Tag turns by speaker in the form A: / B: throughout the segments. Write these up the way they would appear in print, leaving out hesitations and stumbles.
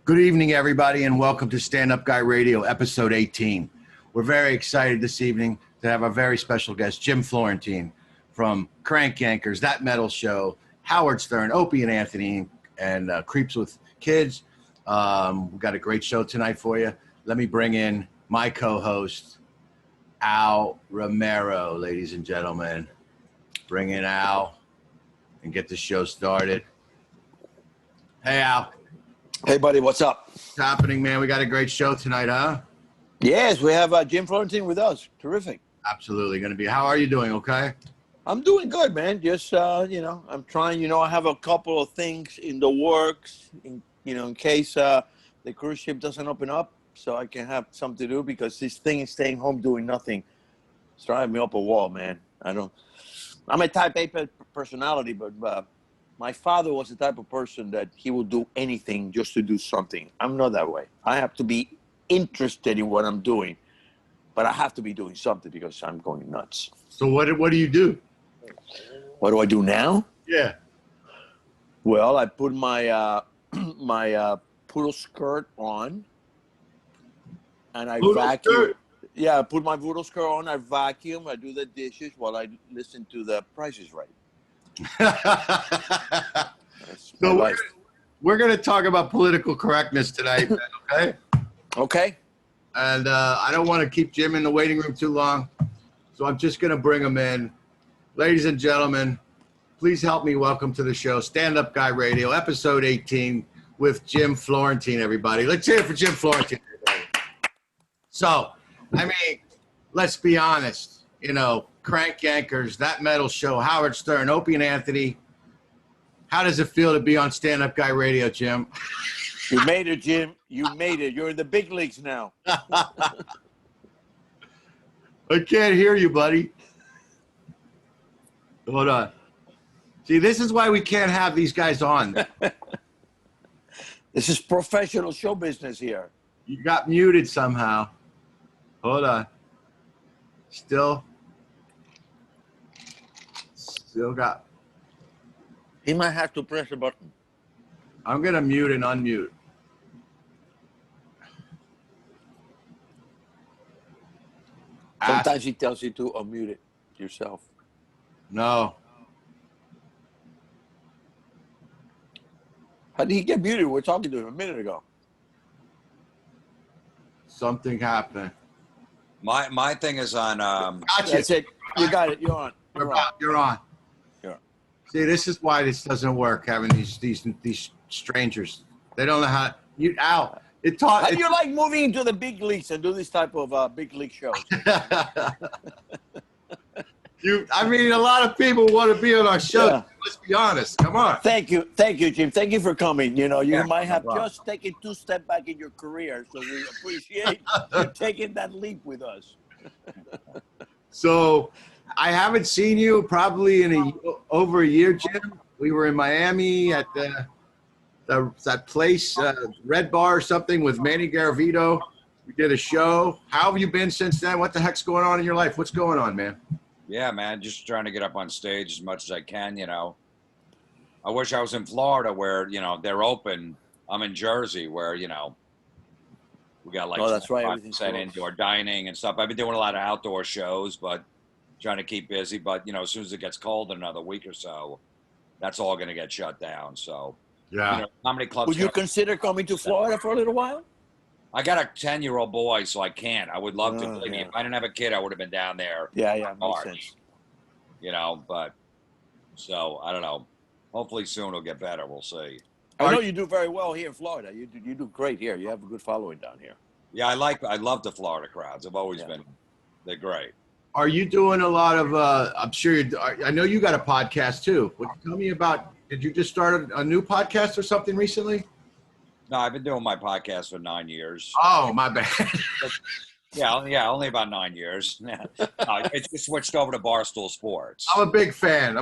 A: Good evening, everybody, and welcome to Stand Up Guy Radio, episode 18. We're very excited this evening to have a very special guest, Jim Florentine from Crank Yankers, That Metal Show, Howard Stern, Opie and Anthony, and Creeps with Kids. We've got a great show tonight for you. Let me bring in my co-host, Al Romero, ladies and gentlemen. Bring in Al and get the show started. Hey, Al.
B: Hey, buddy, what's up?
A: What's happening, man? We got a great show tonight, huh?
B: Yes, we have Jim Florentine with us. Terrific.
A: Absolutely. Going to be. How are you doing? Okay?
B: I'm doing good, man. Just, I'm trying, I have a couple of things in the works, in case the cruise ship doesn't open up, so I can have something to do, because this thing is staying home doing nothing. It's driving me up a wall, man. I'm a type A personality, but my father was the type of person that he would do anything just to do something. I'm not that way. I have to be interested in what I'm doing, but I have to be doing something because I'm going nuts.
A: So what do you do?
B: What do I do now?
A: Yeah.
B: Well, I put my my poodle skirt on, and I vacuum. Skirt. Yeah, I put my poodle skirt on. I vacuum. I do the dishes while I listen to The Price is Right.
A: So we're going to talk about political correctness tonight, okay?
B: Okay.
A: And I don't want to keep Jim in the waiting room too long, so I'm just going to bring him in. Ladies and gentlemen, please help me welcome to the show, Stand Up Guy Radio, episode 18, with Jim Florentine, everybody. Let's hear it for Jim Florentine, everybody. So, let's be honest, Crank Yankers, That Metal Show, Howard Stern, Opie and Anthony. How does it feel to be on Stand Up Guy Radio, Jim?
B: You made it, Jim. You made it. You're in the big leagues now.
A: I can't hear you, buddy. Hold on. See, this is why we can't have these guys on.
B: This is professional show business here.
A: You got muted somehow. Hold on. Still got.
B: He might have to press a button.
A: I'm going to mute and unmute.
B: Sometimes he tells you to unmute it yourself.
A: No.
B: How did he get muted? We're talking to him a minute ago.
A: Something happened.
C: My thing is on.
A: Gotcha.
B: That's it. You got it. You're on.
A: You're on. See, this is why this doesn't work. Having these strangers, they don't know how. Al,
B: How do you like moving into the big leagues and do this type of big league shows?
A: A lot of people want to be on our show. Yeah. Let's be honest. Come on.
B: Thank you, Jim. Thank you for coming. You might have just taken 2 steps back in your career, so we appreciate you taking that leap with us.
A: So, I haven't seen you probably in over a year, Jim. We were in Miami at that place, Red Bar or something, with Manny Garavito. We did a show. How have you been since then? What the heck's going on in your life? What's going on, man?
C: Yeah, man, just trying to get up on stage as much as I can, I wish I was in Florida where, they're open. I'm in Jersey where, we got like
B: that's right.
C: 5% indoor dining and stuff. I've been doing a lot of outdoor shows, but trying to keep busy. But, as soon as it gets cold in another week or so, that's all going to get shut down. So,
A: yeah.
C: Comedy clubs.
B: Would you consider coming to Florida for a little while?
C: I got a 10-year-old boy, so I can't. I would love to. Believe me, if I didn't have a kid, I would have been down there.
B: Yeah, makes sense.
C: But so I don't know. Hopefully soon it'll get better. We'll see.
B: I know you do very well here in Florida. You do great here. You have a good following down here.
C: Yeah, I love the Florida crowds. I've always been. They're great.
A: Are you doing a lot of? I'm sure. I know you got a podcast too. Tell me about. Did you just start a new podcast or something recently?
C: No, I've been doing my podcast for 9 years.
A: Oh, my bad.
C: Yeah, only about 9 years. It's just switched over to Barstool Sports.
A: I'm a big fan.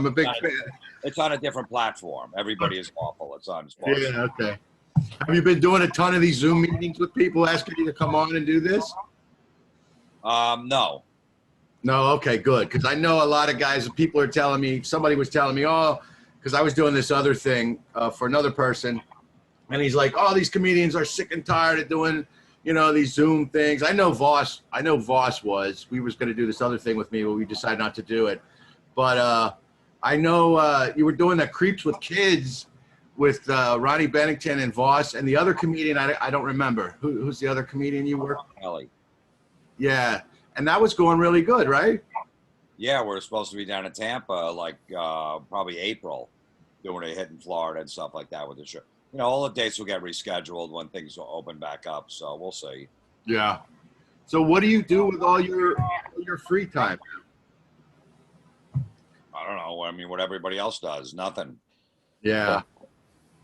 C: It's on a different platform. Everybody is awful. It's on Sports.
A: Yeah, okay. Have you been doing a ton of these Zoom meetings with people asking you to come on and do this?
C: No.
A: No, okay, good. Because I know a lot of guys, people are telling me, somebody was telling me, because I was doing this other thing for another person, And he's like, oh, these comedians are sick and tired of doing, these Zoom things. I know Voss was. We was going to do this other thing with me, but we decided not to do it. But I know you were doing that Creeps with Kids with Ronnie Bennington and Voss, and the other comedian, I don't remember. Who's the other comedian you were?
C: Kelly.
A: Yeah. And that was going really good, right?
C: Yeah, we're supposed to be down in Tampa, like probably April, doing a hit in Florida and stuff like that with the show. All the dates will get rescheduled when things will open back up, so we'll see.
A: Yeah. So what do you do with all your free time?
C: I don't know. I mean, what everybody else does, nothing.
A: Yeah.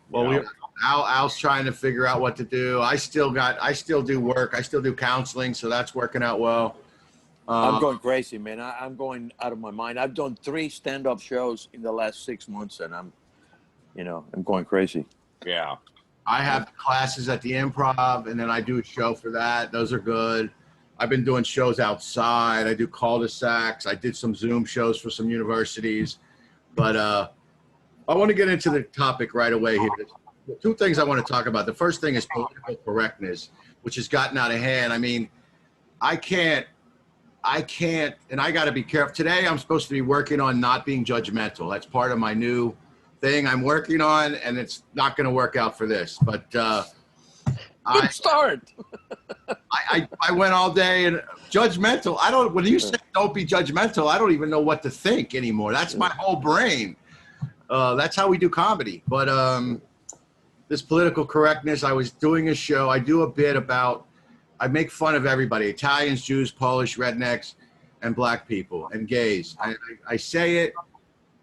A: Well, Al's trying to figure out what to do. I still do work. I still do counseling, so that's working out well.
B: I'm going crazy, man. I'm going out of my mind. I've done 3 stand-up shows in the last 6 months, and I'm going crazy.
C: Yeah.
A: I have classes at the Improv, and then I do a show for that. Those are good. I've been doing shows outside. I do cul-de-sacs. I did some Zoom shows for some universities. But I want to get into the topic right away here. There's 2 things I want to talk about. The first thing is political correctness, which has gotten out of hand. I mean, I can't, and I got to be careful. Today, I'm supposed to be working on not being judgmental. That's part of my new thing I'm working on, and it's not going to work out for this. But
B: Good start.
A: I went all day and judgmental. When you say don't be judgmental, I don't even know what to think anymore. That's my whole brain. That's how we do comedy. But this political correctness, I was doing a show. I do a bit about, I make fun of everybody, Italians, Jews, Polish, rednecks, and black people, and gays. I say it,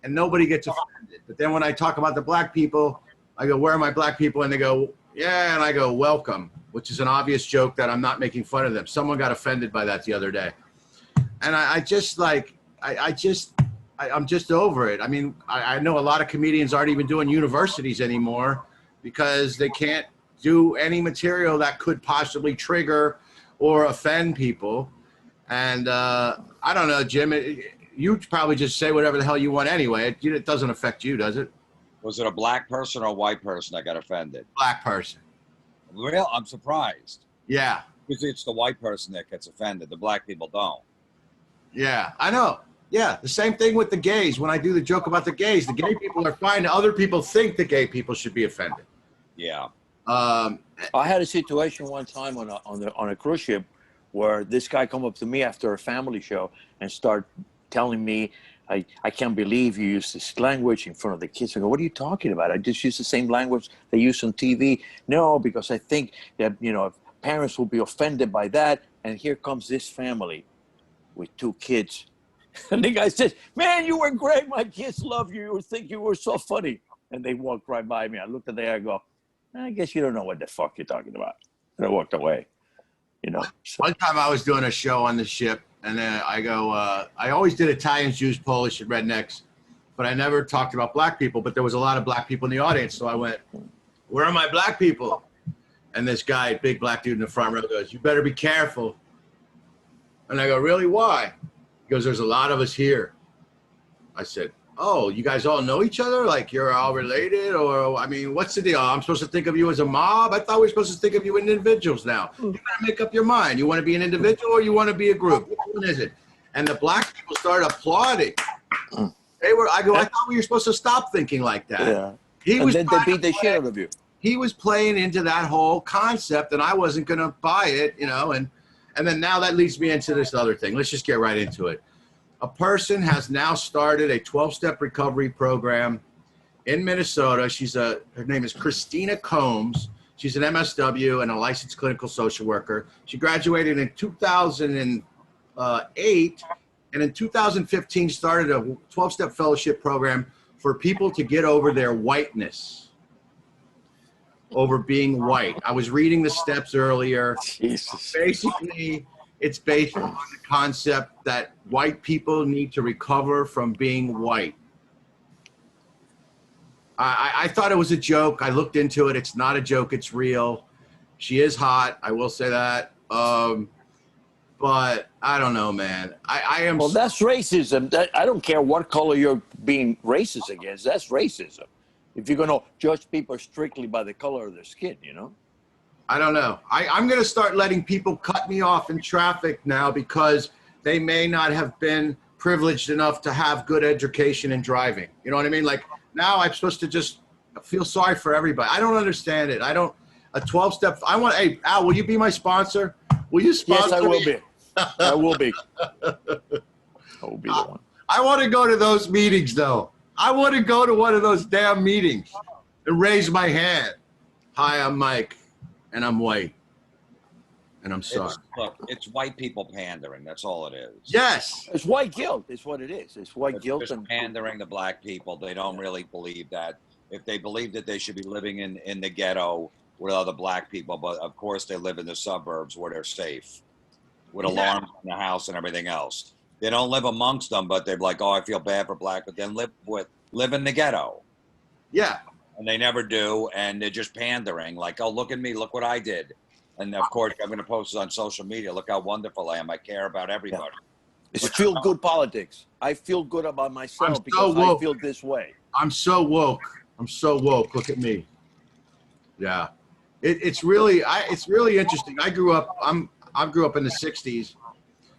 A: and nobody gets offended. But then when I talk about the black people, I go, where are my black people? And they go, yeah, and I go, welcome, which is an obvious joke that I'm not making fun of them. Someone got offended by that the other day. And I'm just over it. I mean, I know a lot of comedians aren't even doing universities anymore because they can't do any material that could possibly trigger or offend people. And I don't know, Jim, you probably just say whatever the hell you want anyway. It doesn't affect you, does it?
C: Was it a black person or a white person that got offended?
A: Black person.
C: Real? I'm surprised.
A: Yeah.
C: Because it's the white person that gets offended. The black people don't.
A: Yeah, I know. Yeah, the same thing with the gays. When I do the joke about the gays, the gay people are fine. Other people think the gay people should be offended.
C: Yeah.
B: I had a situation one time on a cruise ship where this guy come up to me after a family show and start telling me, I can't believe you use this language in front of the kids. I go, what are you talking about? I just use the same language they use on TV. No, because I think that, parents will be offended by that. And here comes this family with 2 kids. And the guy says, man, you were great. My kids love you. You think you were so funny. And they walked right by me. I looked at the air and go, I guess you don't know what the fuck you're talking about. And I walked away. So.
A: One time I was doing a show on the ship, and then I go, I always did Italians, Jews, Polish, and rednecks, but I never talked about black people. But there was a lot of black people in the audience, so I went, where are my black people? And this guy, big black dude in the front row, goes, you better be careful. And I go, really, why? He goes, there's a lot of us here. I said, oh, you guys all know each other? Like you're all related? Or, I mean, what's the deal? I'm supposed to think of you as a mob? I thought we were supposed to think of you as individuals now. You gotta make up your mind. You want to be an individual or you want to be a group? Which one is it? And the black people started applauding. I thought we were supposed to stop thinking like that.
B: Yeah. Then they beat the shit out of you.
A: He was playing into that whole concept and I wasn't going to buy it, and then now that leads me into this other thing. Let's just get right into it. A person has now started a 12-step recovery program in Minnesota. Her name is Christina Combs. She's an MSW and a licensed clinical social worker. She graduated in 2008, and in 2015 started a 12-step fellowship program for people to get over their whiteness, over being white. I was reading the steps earlier.
B: Jesus.
A: Basically, it's based on the concept that white people need to recover from being white. I thought it was a joke. I looked into it. It's not a joke. It's real. She is hot. I will say that. But I don't know, man. I am.
B: Well, that's racism. I don't care what color you're being racist against. That's racism. if you're gonna judge people strictly by the color of their skin, you know.
A: I don't know. I'm going to start letting people cut me off in traffic now because they may not have been privileged enough to have good education in driving. You know what I mean? Like now I'm supposed to just feel sorry for everybody. I don't understand it. A 12-step. Hey, Al, will you be my sponsor? Will you sponsor
B: Yes, I will
A: me?
B: be. I will be. I will be the one.
A: I want to go to those meetings, though. I want to go to one of those damn meetings and raise my hand. Hi, I'm Mike, and I'm white, and I'm sorry.
C: It's white people pandering. That's all it is.
A: Yes.
B: It's white guilt. It's what it is. It's white guilt
C: Just
B: and
C: pandering to black people. They don't really believe that. If they believe that they should be living in the ghetto with other black people, but of course they live in the suburbs where they're safe, with alarms in the house and everything else. They don't live amongst them, but they're like, oh, I feel bad for black, but then live in the ghetto.
A: Yeah.
C: And they never do, and they're just pandering, like, oh, look at me, look what I did. And of course, I'm going to post it on social media. Look how wonderful I am. I care about everybody.
B: yeah. It's feel-good politics. I feel good about myself because I feel this way.
A: I'm so woke. Look at me. Yeah. It's really interesting. I grew up in the 60s.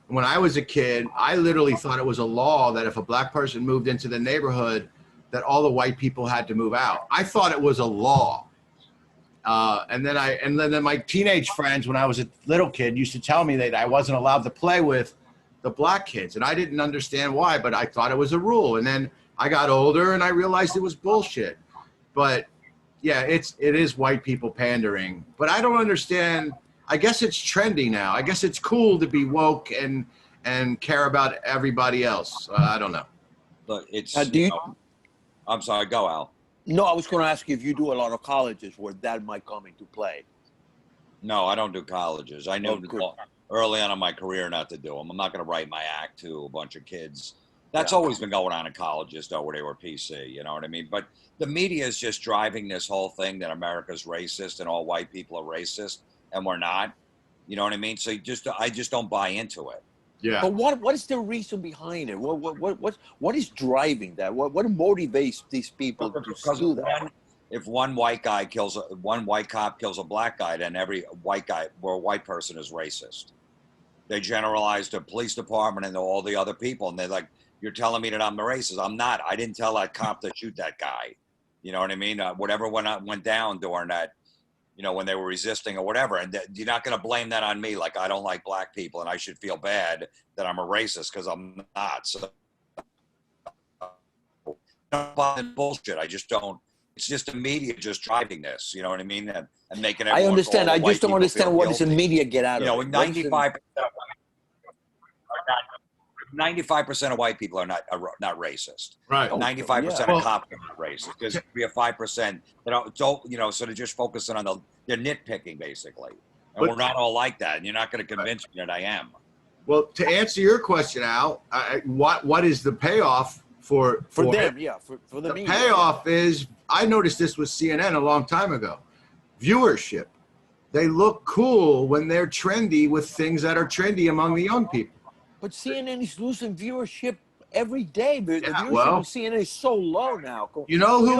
A: When I was a kid, I literally thought it was a law that if a black person moved into the neighborhood, that all the white people had to move out. I thought it was a law. And then my teenage friends, when I was a little kid, used to tell me that I wasn't allowed to play with the black kids. And I didn't understand why, but I thought it was a rule. And then I got older and I realized it was bullshit. But yeah, it is white people pandering. But I don't understand. I guess it's trendy now. I guess it's cool to be woke and care about everybody else. I don't know.
C: But it's. I'm sorry. Go, Al.
B: No, I was going to ask you if you do a lot of colleges where that might come into play.
C: No, I don't do colleges. I knew early on in my career not to do them. I'm not going to write my act to a bunch of kids. That's always been going on in colleges, though, where they were PC. You know what I mean? But the media is just driving this whole thing that America's racist and all white people are racist. And we're not, you know what I mean? So I just don't buy into it.
A: Yeah.
B: But what is the reason behind it? What is driving that? What motivates these people to do that?
C: If one white cop kills a black guy, then every white person is racist. They generalize the police department and all the other people, and they're like, "You're telling me that I'm the racist? I'm not. I didn't tell that cop to shoot that guy." You know what I mean? Whatever went down during that. You know, when they were resisting or whatever. And you're not going to blame that on me. Like, I don't like black people and I should feel bad that I'm a racist because I'm not. So, bullshit. I just don't. It's just the media just driving this. You know what I mean? And making everyone.
B: I understand. I just don't understand what does the media get out of it.
C: You know, 95% of white people are not racist.
A: Right.
C: 95% of cops are not racist. There's be a 5% that don't, you know, so they're just focusing on they're nitpicking basically. And we're not all like that. And you're not going to convince me that I am.
A: Well, to answer your question, Al, what is the payoff for
B: them? Yeah, for the media.
A: Payoff is, I noticed this with CNN a long time ago. Viewership. They look cool when they're trendy with things that are trendy among the young people.
B: But CNN is losing viewership every day. The viewership on CNN is so low now.
A: You know who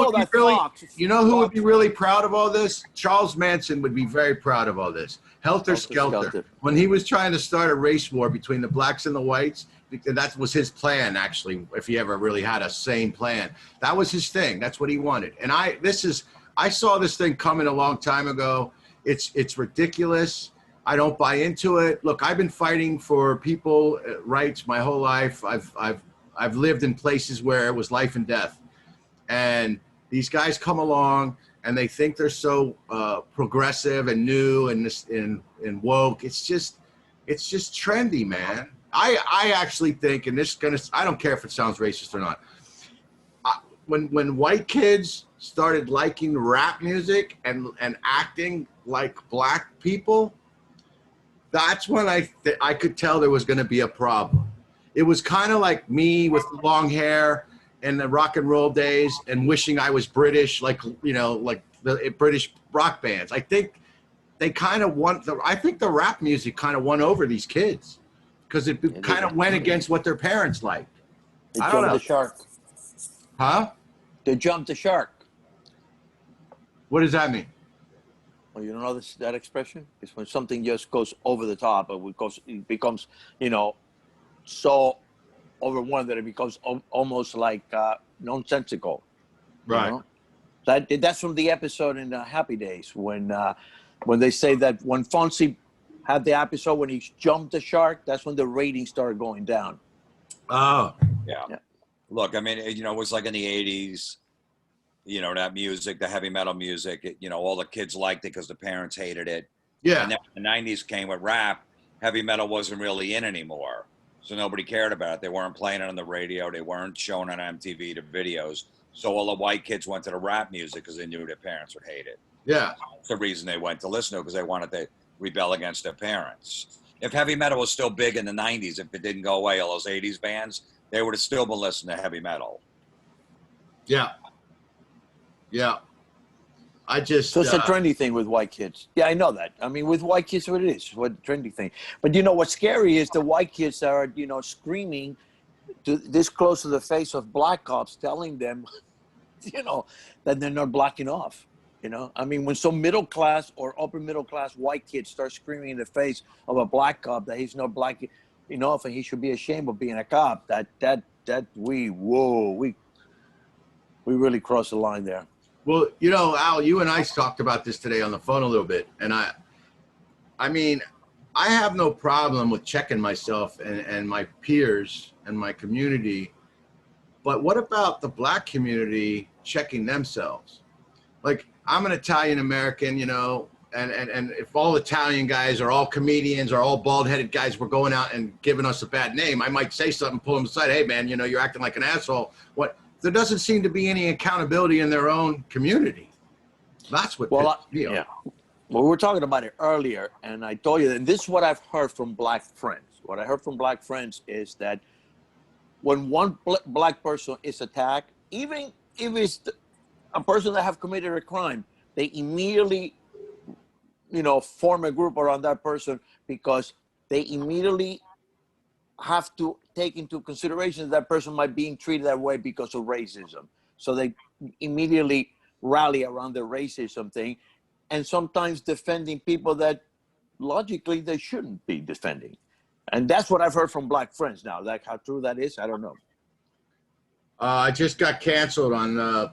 A: would be really proud of all this? Charles Manson would be very proud of all this. Helter Skelter. When he was trying to start a race war between the blacks and the whites, that was his plan, actually, if he ever really had a sane plan. That was his thing. That's what he wanted. And I saw this thing coming a long time ago. It's ridiculous. I don't buy into it. Look, I've been fighting for people rights my whole life. I've lived in places where it was life and death, and these guys come along and they think they're so progressive and new and woke. It's just trendy, man. I actually think, and I don't care if it sounds racist or not. When white kids started liking rap music and acting like black people, that's when I could tell there was going to be a problem. It was kind of like me with the long hair and the rock and roll days and wishing I was British, like the British rock bands. I think they kind of I think the rap music kind of won over these kids because it kind of went against what their parents liked.
B: They jumped the shark.
A: Huh?
B: They jumped the shark.
A: What does that mean?
B: Well, you don't know that expression? It's when something just goes over the top, and it becomes, so overwhelmed that it becomes almost like nonsensical.
A: Right.
B: You know? That's from the episode in Happy Days when they say that when Fonzie had the episode when he jumped the shark, that's when the ratings started going down.
A: Oh.
C: Yeah. Look, I mean, it was like in the 80s, that music, the heavy metal music, all the kids liked it because the parents hated it.
A: Yeah.
C: And then when the 90s came with rap, heavy metal wasn't really in anymore. So nobody cared about it. They weren't playing it on the radio. They weren't showing on MTV the videos. So all the white kids went to the rap music because they knew their parents would hate it.
A: Yeah.
C: That's the reason they went to listen to it, because they wanted to rebel against their parents. If heavy metal was still big in the 90s, if it didn't go away, all those 80s bands, they would have still been listening to heavy metal.
A: Yeah. Yeah.
B: So it's a trendy thing with white kids. Yeah, I know that. I mean, with white kids, what it is, what trendy thing. But what's scary is the white kids are, screaming this close to the face of black cops, telling them, that they're not blacking off. I mean, when some middle class or upper middle class white kid starts screaming in the face of a black cop that he's not black enough and he should be ashamed of being a cop, we really crossed the line there.
A: Well, Al, you and I talked about this today on the phone a little bit, and I mean, I have no problem with checking myself and my peers and my community, but what about the black community checking themselves? Like, I'm an Italian American, and if all Italian guys are all comedians or all bald-headed guys were going out and giving us a bad name, I might say something, pull them aside, hey, man, you're acting like an asshole. What? There doesn't seem to be any accountability in their own community. That's what.
B: Yeah. Well, we were talking about it earlier, and I told you, and this is what I've heard from black friends. What I heard from black friends is that when one black person is attacked, even if it's a person that have committed a crime, they immediately, form a group around that person because they immediately have to take into consideration that person might be treated that way because of racism. So they immediately rally around the racism thing, and sometimes defending people that logically they shouldn't be defending. And that's what I've heard from black friends. Now, like how true that is, I don't know.
A: I just got canceled on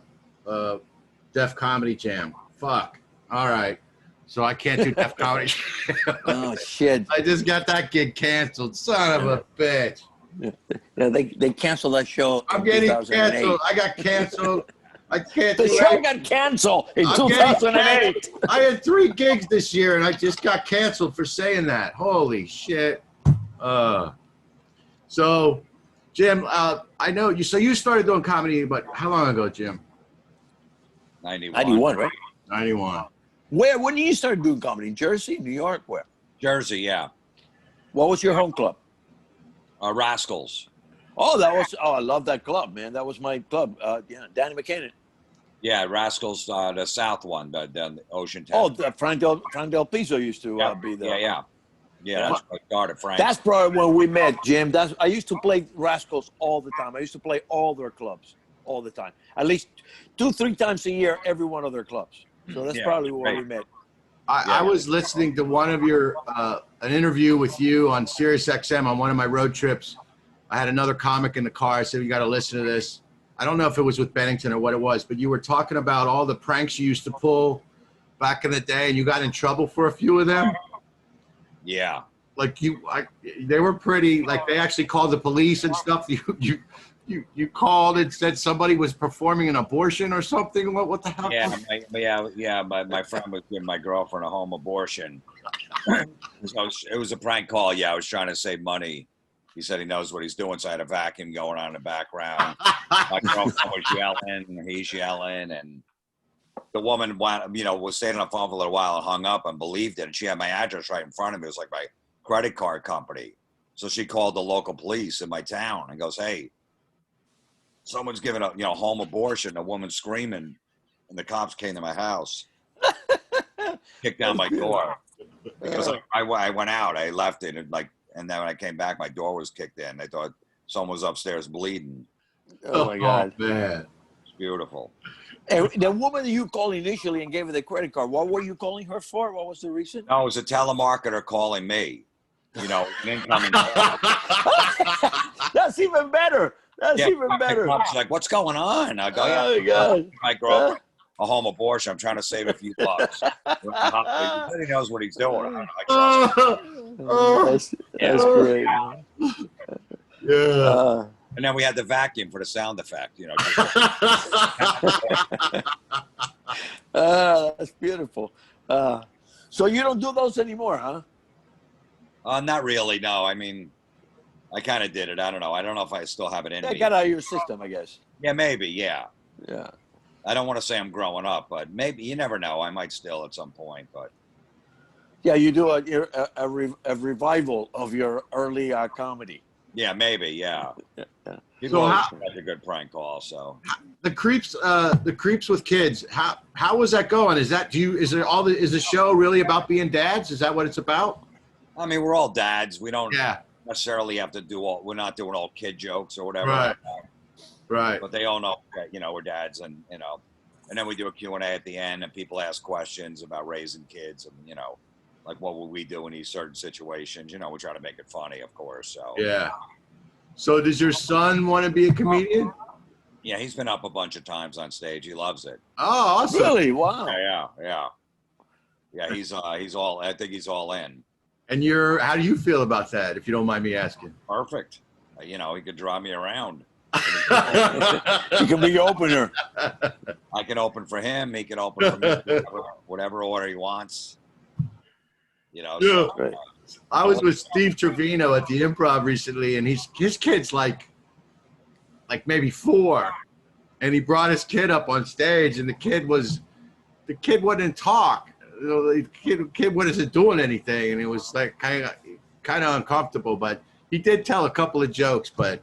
A: Def Comedy Jam. Fuck. All right. So I can't do Def Comedy.
B: Oh, shit.
A: I just got that gig canceled. Son of a bitch.
B: Yeah, they canceled that show.
A: I'm getting canceled. I got canceled. I can't
B: The show got canceled in 2008.
A: I had 3 gigs this year, and I just got canceled for saying that. Holy shit. So, Jim, I know you. So you started doing comedy, but how long ago, Jim?
B: 91, right?
A: 91.
B: When did you start doing comedy? In Jersey, New York, where?
C: Jersey, yeah.
B: What was your home club?
C: Rascals.
B: Oh, I love that club, man. That was my club. Yeah, Danny McKinnon.
C: Yeah, Rascals, the South one, the Ocean Town.
B: Oh, Frank Del Piso used to be there.
C: Yeah, that's where I started, Frank.
B: That's probably when we met, Jim. I used to play Rascals all the time. I used to play all their clubs all the time. At least 2-3 times a year, every one of their clubs. So that's probably where we met.
A: I was listening to one of your an interview with you on Sirius XM on one of my road trips. I had another comic in the car. I said, you got to listen to this. I don't know if it was with Bennington or what it was, but you were talking about all the pranks you used to pull back in the day, and you got in trouble for a few of them.
C: Yeah.
A: Like they were pretty, like they actually called the police and stuff. You called and said somebody was performing an abortion or something. What the hell?
C: My friend was giving my girlfriend a home abortion. So it was a prank call. Yeah, I was trying to save money. He said he knows what he's doing, so I had a vacuum going on in the background. My girlfriend was yelling, he's yelling, and the woman was staying on the phone for a little while and hung up and believed it. And she had my address right in front of me. It was like my credit card company. So she called the local police in my town and goes, hey, someone's giving a home abortion. A woman screaming, and the cops came to my house, kicked down my door because I went out. I left it, and then when I came back, my door was kicked in. They thought someone was upstairs bleeding.
B: Oh my God,
A: man!
C: Beautiful.
B: And the woman that you called initially and gave her the credit card, what were you calling her for? What was the reason?
C: No, it was a telemarketer calling me. You know, an incoming.
B: That's even better. That's even better.
C: She's like, "What's going on?" I go,
B: Oh,
C: "Yeah,
B: God.
C: my girlfriend, a home abortion. I'm trying to save a few bucks." He knows what he's doing. I trust him.
B: That's great.
A: Yeah.
C: And then we had the vacuum for the sound effect. You know.
B: That's beautiful. So you don't do those anymore, huh?
C: Not really. No, I mean, I kind of did it. I don't know. I don't know if I still have it in
B: That
C: me.
B: got out of your system, I guess.
C: Yeah, maybe. Yeah.
B: Yeah.
C: I don't want to say I'm growing up, but maybe you never know. I might still at some point, but
B: Yeah, you do a revival of your early comedy.
C: yeah, maybe. Yeah.
B: Yeah.
C: People
A: So
C: always
A: how-
C: make a good prank call. So
A: The creeps with kids. How was that going? Is the show really about being dads? Is that what it's about?
C: I mean, we're all dads. We don't
A: Yeah.
C: necessarily have to do all. We're not doing all kid jokes or whatever.
A: Right. Right.
C: But they all know that we're dads, and and then we do a Q&A at the end, and people ask questions about raising kids, and like what would we do in these certain situations. We try to make it funny, of course. So
A: Yeah. So does your son want to be a comedian?
C: yeah, he's been up a bunch of times on stage. He loves it.
A: Oh, awesome.
B: Really? Wow.
C: Yeah. He's all. I think he's all in.
A: And how do you feel about that, if you don't mind me asking?
C: Perfect. He could draw me around.
B: She can be your opener.
C: I can open for him. He can open for me. Whatever order he wants.
A: Yeah.
C: So,
B: Right.
A: I was with Steve Trevino at the Improv recently, and his kid's like maybe 4, and he brought his kid up on stage, and the kid wouldn't talk. The kid wasn't doing anything, and it was like kind of uncomfortable. But he did tell a couple of jokes. But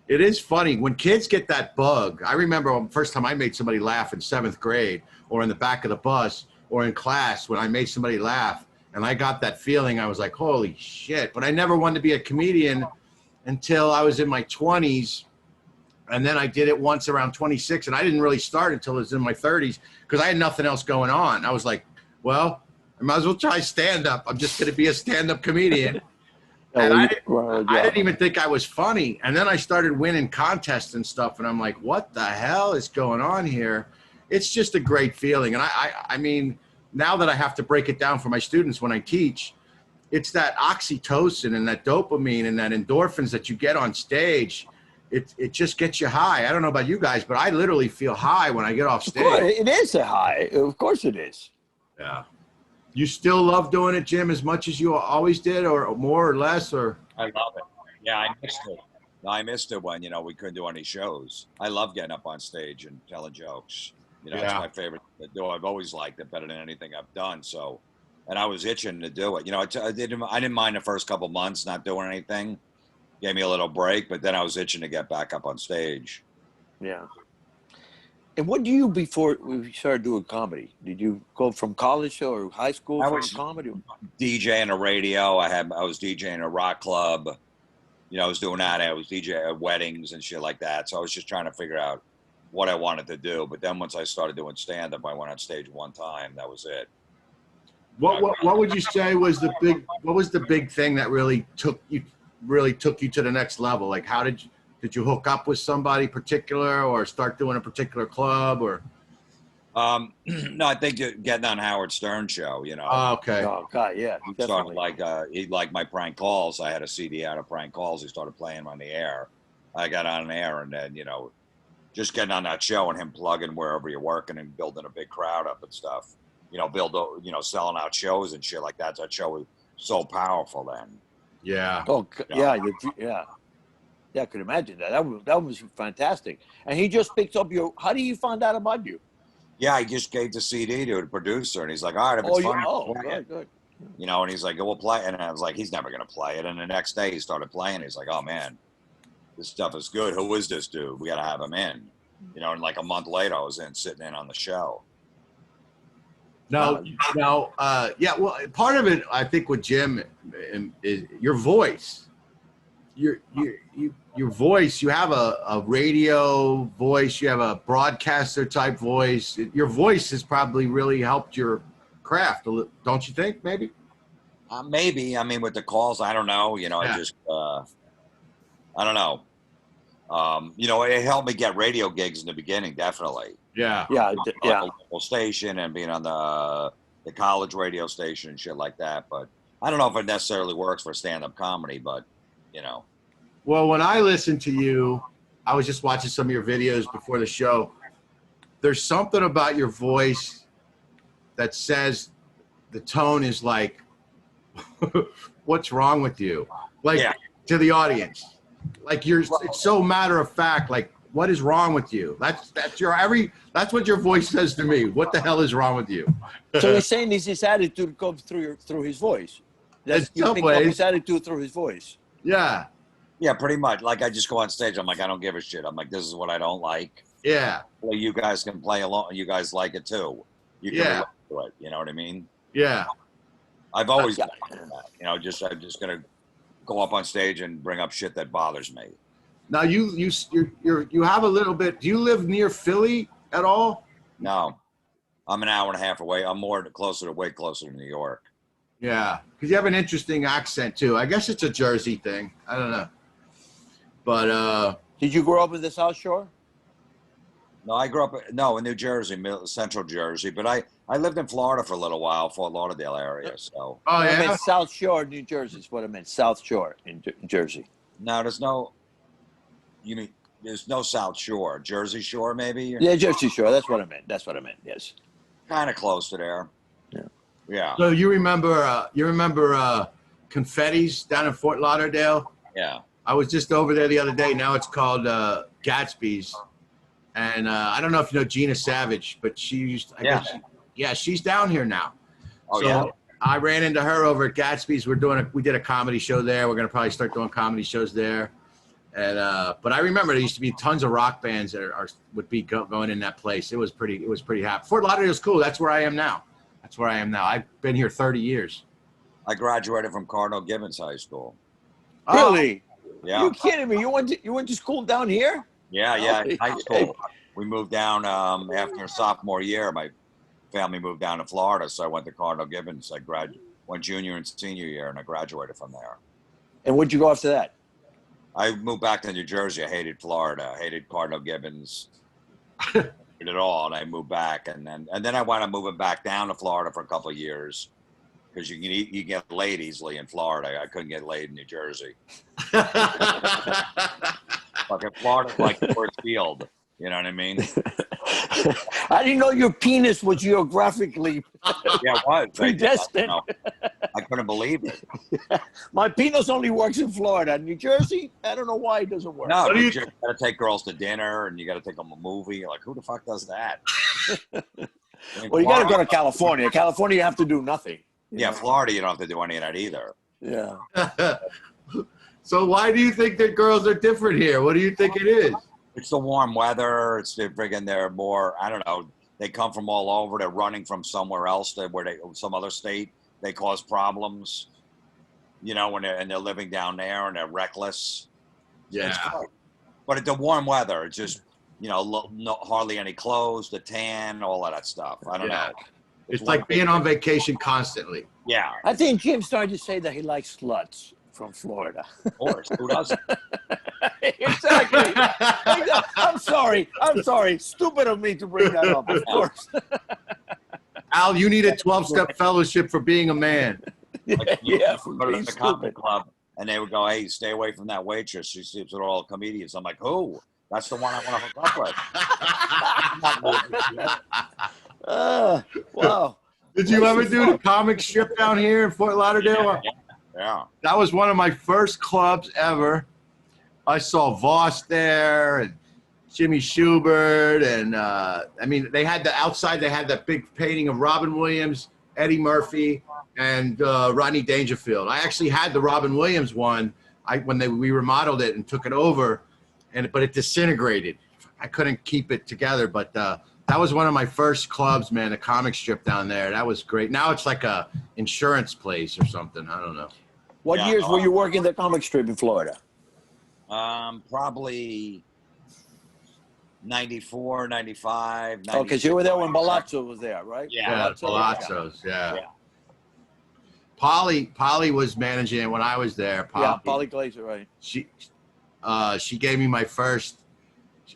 A: it is funny when kids get that bug. I remember the first time I made somebody laugh in 7th grade, or in the back of the bus, or in class when I made somebody laugh. And I got that feeling. I was like, holy shit. But I never wanted to be a comedian until I was in my 20s. And then I did it once around 26. And I didn't really start until I was in my 30s because I had nothing else going on. I was like, well, I might as well try stand-up. I'm just going to be a stand-up comedian. And I didn't even think I was funny. And then I started winning contests and stuff. And I'm like, what the hell is going on here? It's just a great feeling. And I mean, now that I have to break it down for my students when I teach, it's that oxytocin and that dopamine and that endorphins that you get on stage. It just gets you high. I don't know about you guys, but I literally feel high when I get off stage.
B: Of course, it is a high. Of course it is.
A: Yeah. You still love doing it, Jim, as much as you always did, or more or less, or?
C: I love it. Yeah, I missed it. I missed it when, we couldn't do any shows. I love getting up on stage and telling jokes. It's my favorite thing to do. I've always liked it better than anything I've done. So, and I was itching to do it. I didn't mind the first couple months not doing anything. Gave me a little break, but then I was itching to get back up on stage.
B: Yeah. And what do you before we started doing comedy? Did you go from college or high school for comedy?
C: DJing a radio. I was DJing a rock club. I was doing that. I was DJing at weddings and shit like that. So I was just trying to figure out what I wanted to do. But then once I started doing stand-up, I went on stage one time. That was it.
A: What would you say was the big thing that really took you to the next level? Like, how did you hook up with somebody particular, or start doing a particular club, or?
C: No, I think getting on Howard Stern's show,
A: Oh, okay.
B: Oh God, yeah.
C: He started he liked my prank calls. I had a CD out of prank calls. He started playing them on the air. I got on air, and then just getting on that show and him plugging wherever you're working and building a big crowd up and stuff. Selling out shows and shit like that. That show was so powerful then.
A: Yeah.
B: Oh yeah, yeah. I could imagine that. That was fantastic. And he just picked up your. How do you find out about you?
C: Yeah, I just gave the CD to the producer, and he's like, "All right, if it's fun,
B: good.
C: And he's like, "We'll play." And I was like, "He's never gonna play it." And the next day, he started playing. He's like, "Oh man, this stuff is good. Who is this dude? We gotta have him in." And like a month later, I was sitting in on the show.
A: No. Yeah. Well, part of it, I think, with Jim is your voice. your voice, you have a radio voice, you have a broadcaster type voice. Your voice has probably really helped your craft, don't you think? Maybe.
C: Maybe. I mean, with the calls, I don't know. You know,
A: Yeah.
C: I just, I don't know. You know, it helped me get radio gigs in the beginning, definitely.
A: Yeah.
B: Yeah,
C: On the local station and being on the college radio station and shit like that. But I don't know if it necessarily works for stand-up comedy, but, you know.
A: Well, when I listen to you, I was just watching some of your videos before the show. There's something about your voice that says the tone is like, what's wrong with you? Like, to the audience. Like, it's so matter of fact, like, what is wrong with you? That's what your voice says to me. What the hell is wrong with you?
B: So he's saying his attitude comes through his voice.
A: In
B: You
A: some
B: pick up
A: ways.
B: his attitude through his voice.
A: Yeah.
C: Yeah, pretty much. Like, I just go on stage. I'm like, I don't give a shit. I'm like, this is what I don't like.
A: Yeah.
C: Well, you guys can play along. You guys like it too. You can relate to it. You know what I mean?
A: Yeah.
C: I've always done that. You know, I'm just gonna go up on stage and bring up shit that bothers me.
A: Now you have a little bit. Do you live near Philly at all?
C: No, I'm an hour and a half away. I'm way closer to New York.
A: Yeah, because you have an interesting accent too. I guess it's a Jersey thing. I don't know. But
B: Did you grow up in the South Shore?
C: No, I grew up in New Jersey, Central Jersey, but I lived in Florida for a little while, Fort Lauderdale area. So.
A: oh
B: I
A: yeah,
B: meant South Shore, New Jersey is what I meant. South Shore in Jersey.
C: No, there's no. You mean there's no South Shore, Jersey Shore, maybe?
B: Yeah, Jersey Shore. That's what I meant. Yes.
C: Kind of close to there.
B: Yeah.
C: Yeah.
A: So you remember Confetti's down in Fort Lauderdale?
C: Yeah.
A: I was just over there the other day. Now it's called Gatsby's, and I don't know if you know Gina Savage, but she used. She's down here now.
C: Oh
A: so
C: yeah.
A: I ran into her over at Gatsby's. We did a comedy show there. We're gonna probably start doing comedy shows there. And but I remember there used to be tons of rock bands that would be going in that place. It was pretty happy. Fort Lauderdale is cool. That's where I am now. I've been here 30 years.
C: I graduated from Cardinal Gibbons High School.
B: Really?
C: Yeah.
B: You kidding me? You went to school down here?
C: Yeah.
B: Oh,
C: High school. We moved down after sophomore year. My family moved down to Florida, so I went to Cardinal Gibbons. I went junior and senior year, and I graduated from there.
B: And where'd you go after that?
C: I moved back to New Jersey. I hated Florida. I hated Cardinal Gibbons. Hated it all, and I moved back. And then I wound up moving back down to Florida for a couple of years because you can get laid easily in Florida. I couldn't get laid in New Jersey. Fucking Florida's like Forest Field. You know what I mean?
B: I didn't know your penis was geographically
C: Yeah, it was.
B: predestined.
C: I couldn't believe it.
B: My penis only works in Florida. New Jersey, I don't know why it doesn't work.
C: No, you got to take girls to dinner and you got to take them a movie. You're like, who the fuck does that?
B: Well, you got to go to California. California, you have to do nothing.
C: Yeah, Florida, you don't have to do any of that either.
B: Yeah.
A: So why do you think that girls are different here? What do you think it is?
C: It's the warm weather. It's they're more, I don't know, they come from all over. They're running from somewhere else, some other state. They cause problems, you know, and they're living down there and they're reckless.
A: Yeah.
C: But it's the warm weather. It's just, you know, hardly any clothes, the tan, all of that stuff. I don't know.
A: It's like being on vacation constantly.
C: Yeah.
B: I think Jim started to say that he likes sluts from Florida.
C: Of course. Who doesn't?
B: Exactly. I'm sorry. Stupid of me to bring that up, of course.
A: Al, you need a 12-step fellowship for being a man.
B: Yeah,
C: for go to the comedy club and they would go, hey, stay away from that waitress. She sleeps with all comedians. I'm like, who? That's the one I want to hook up with.
B: Wow.
A: Did you ever do the comic strip down here in Fort Lauderdale?
C: Yeah.
A: That was one of my first clubs ever. I saw Voss there and Jimmy Schubert. And I mean, they had outside, they had that big painting of Robin Williams, Eddie Murphy, and Rodney Dangerfield. I actually had the Robin Williams one when we remodeled it and took it over, but it disintegrated. I couldn't keep it together, but that was one of my first clubs, man, a comic strip down there. That was great. Now it's like a insurance place or something. I don't know.
B: What years were you working the comic strip in Florida?
C: Probably 94, 95,
B: Oh, because you were there when
C: 96.
B: Balazzo was there, right?
C: Yeah.
A: Palazzos, yeah.
C: Yeah.
A: Polly was managing it when I was there.
B: Polly Glazer, right?
A: She gave me my first.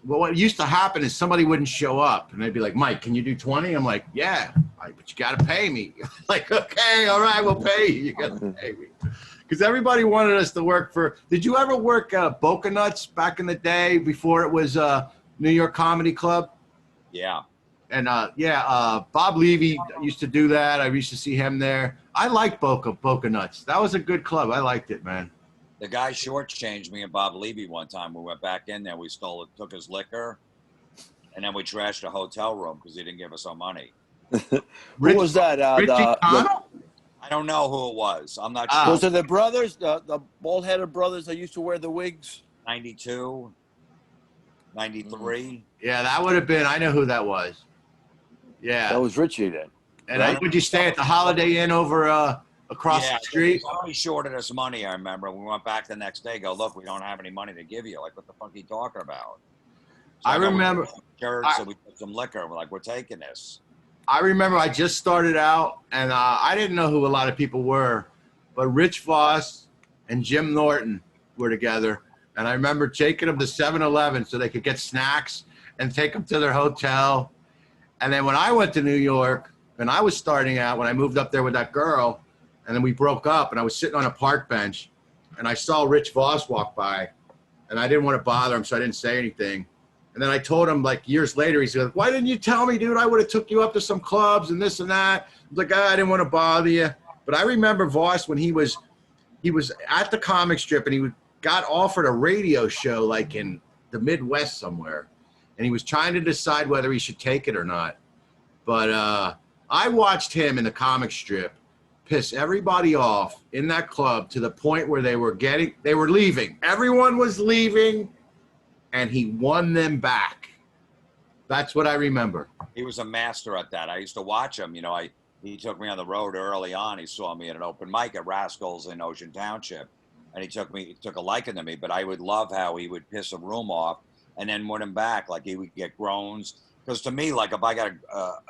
A: Well, what used to happen is somebody wouldn't show up, and they'd be like, "Mike, can you do 20?" I'm like, "Yeah," but you got to pay me. Like, okay, all right, we'll pay you. You got to pay me. Because everybody wanted us to work for. Did you ever work Boca Nuts back in the day before it was New York Comedy Club?
C: Yeah.
A: And Bob Levy used to do that. I used to see him there. I liked Boca Nuts. That was a good club. I liked it, man.
C: The guy shortchanged me and Bob Levy one time. We went back in there. We took his liquor, and then we trashed a hotel room because he didn't give us our money.
B: Who was that?
C: I don't know who it was. I'm not sure.
B: Those are the brothers, the bald-headed brothers that used to wear the wigs?
C: 92, 93.
A: Yeah, that would have been. I know who that was. Yeah.
B: That was Richie then.
A: And would you stay at the Holiday Inn over across the street?
C: Somebody shorted us money, I remember. We went back the next day, go, look, we don't have any money to give you. Like, what the fuck are you talking about? So
A: I remember.
C: So we put some liquor. We're like, we're taking this.
A: I remember I just started out, and I didn't know who a lot of people were, but Rich Voss and Jim Norton were together. And I remember taking them to 7-Eleven so they could get snacks and take them to their hotel. And then when I went to New York, and I was starting out, when I moved up there with that girl, and then we broke up, and I was sitting on a park bench, and I saw Rich Voss walk by, and I didn't want to bother him, so I didn't say anything. And then I told him, like, years later, he's like, why didn't you tell me, dude? I would have took you up to some clubs and this and that. I was like, I didn't want to bother you. But I remember Voss when he was at the comic strip, and he got offered a radio show, like in the Midwest somewhere. And he was trying to decide whether he should take it or not. But I watched him in the comic strip piss everybody off in that club to the point where they were leaving. Everyone was leaving, and he won them back. That's what I remember.
C: He was a master at that. I used to watch him. You know, he took me on the road early on. He saw me at an open mic at Rascals in Ocean Township, and he took a liking to me. But I would love how he would piss a room off and then win him back. Like, he would get groans. Because to me, like, if I got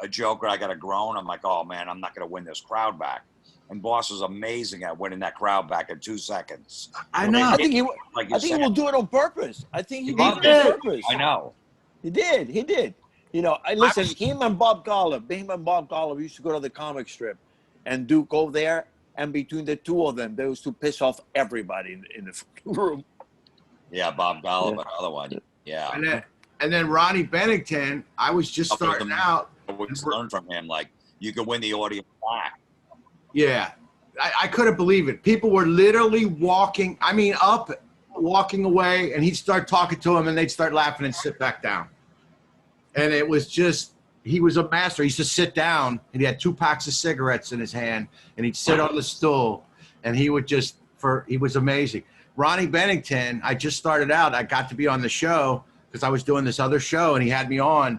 C: a joke or I got a groan, I'm like, oh, man, I'm not going to win this crowd back. And Boss was amazing at winning that crowd back in 2 seconds.
A: I know.
B: I think he will do it on purpose. I think he did it on purpose.
C: I know.
B: He did. You know, listen, him and Bob Golub used to go to the comic strip and go there, and between the two of them, they used to piss off everybody in the room.
C: Yeah, Bob Golub, another one. Yeah.
A: And then Ronnie Bennington, I was just starting out.
C: We learned from him, like, you could win the audience back.
A: Yeah. I couldn't believe it. People were literally walking away, and he'd start talking to them, and they'd start laughing and sit back down. And it was just, he was a master. He used to sit down, and he had 2 packs of cigarettes in his hand, and he'd sit on the stool, and he was amazing. Ronnie Bennington, I just started out. I got to be on the show because I was doing this other show, and he had me on.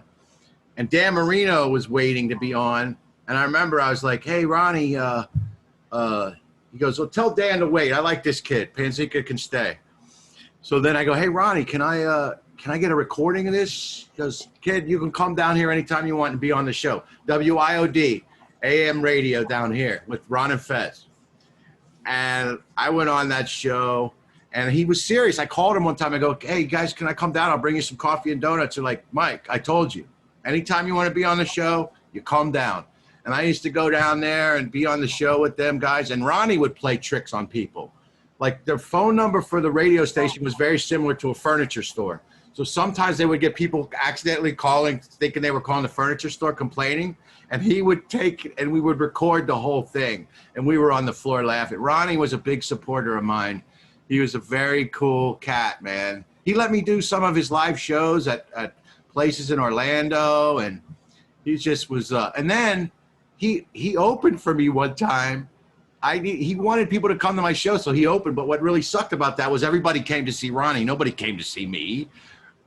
A: And Dan Marino was waiting to be on. And I remember I was like, hey, Ronnie, he goes, well, tell Dan to wait. I like this kid. Panzeca can stay. So then I go, hey, Ronnie, can I get a recording of this? He goes, kid, you can come down here anytime you want and be on the show. WIOD, AM radio down here with Ron and Fez. And I went on that show, and he was serious. I called him one time. I go, hey, guys, can I come down? I'll bring you some coffee and donuts. They're like, Mike, I told you. Anytime you want to be on the show, you come down. And I used to go down there and be on the show with them guys. And Ronnie would play tricks on people. Like, their phone number for the radio station was very similar to a furniture store. So sometimes they would get people accidentally calling, thinking they were calling the furniture store, complaining. And he would take it, and we would record the whole thing. And we were on the floor laughing. Ronnie was a big supporter of mine. He was a very cool cat, man. He let me do some of his live shows at places in Orlando. And he just was, and then he opened for me one time. He wanted people to come to my show, so he opened. But what really sucked about that was everybody came to see Ronnie. Nobody came to see me.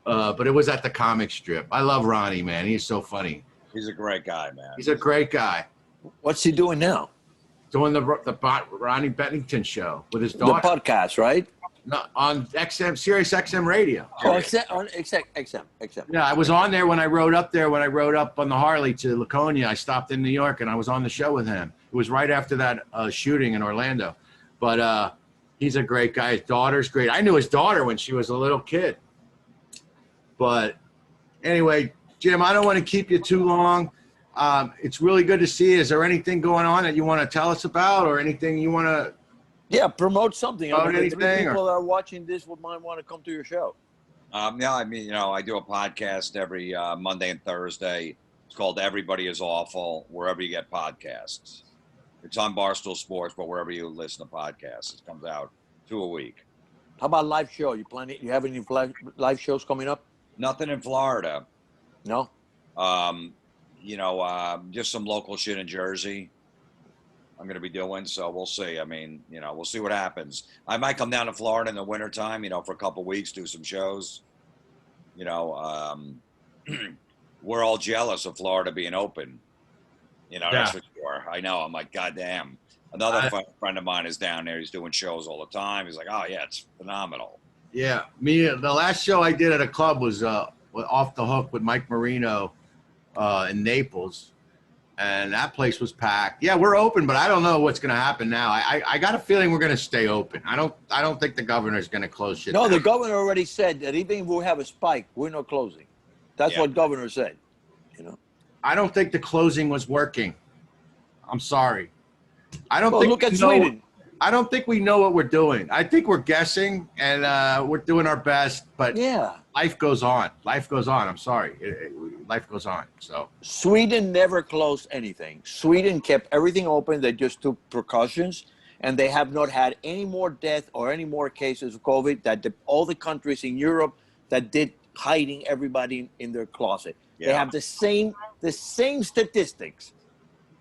A: But it was at the comic strip. I love Ronnie, man. He's so funny.
C: He's a great guy, man.
A: He's a great guy.
B: What's he doing now?
A: Doing the Ronnie Bennington show with his daughter.
B: The podcast, right?
A: Not on XM, Sirius XM radio.
B: Oh, XM.
A: Yeah, I was on there when I rode up there. When I rode up on the Harley to Laconia, I stopped in New York and I was on the show with him. It was right after that shooting in Orlando. But he's a great guy. His daughter's great. I knew his daughter when she was a little kid. But anyway, Jim, I don't want to keep you too long. It's really good to see you. Is there anything going on that you want to tell us about, or anything you want to?
B: Yeah, promote something.
A: Promote
B: The
A: anything,
B: three people that are watching this might want to come to your show.
C: Yeah, I mean, I do a podcast every Monday and Thursday. It's called Everybody Is Awful, wherever you get podcasts. It's on Barstool Sports, but wherever you listen to podcasts, it comes out 2 a week.
B: How about live show? You have any live shows coming up?
C: Nothing in Florida.
B: No?
C: Just some local shit in Jersey I'm going to be doing. So we'll see. I mean, we'll see what happens. I might come down to Florida in the wintertime, for a couple of weeks, do some shows. We're all jealous of Florida being open. That's for sure. I know. I'm like, God damn. Another friend of mine is down there. He's doing shows all the time. He's like, oh, yeah, it's phenomenal.
A: Yeah. The last show I did at a club was Off the Hook with Mike Marino in Naples. And that place was packed. Yeah, we're open, but I don't know what's going to happen now. I got a feeling we're going to stay open. I don't think the governor's going to close shit down.
B: The governor already said that even if we have a spike, we're not closing. That's what governor said.
A: I don't think the closing was working. I'm sorry.
B: Look at Sweden.
A: I don't think we know what we're doing. I think we're guessing, and we're doing our best. But life goes on. Life goes on. I'm sorry. Life goes on. So
B: Sweden never closed anything. Sweden kept everything open. They just took precautions, and they have not had any more death or any more cases of COVID that all the countries in Europe that did hiding everybody in their closet. Yeah. They have the same statistics.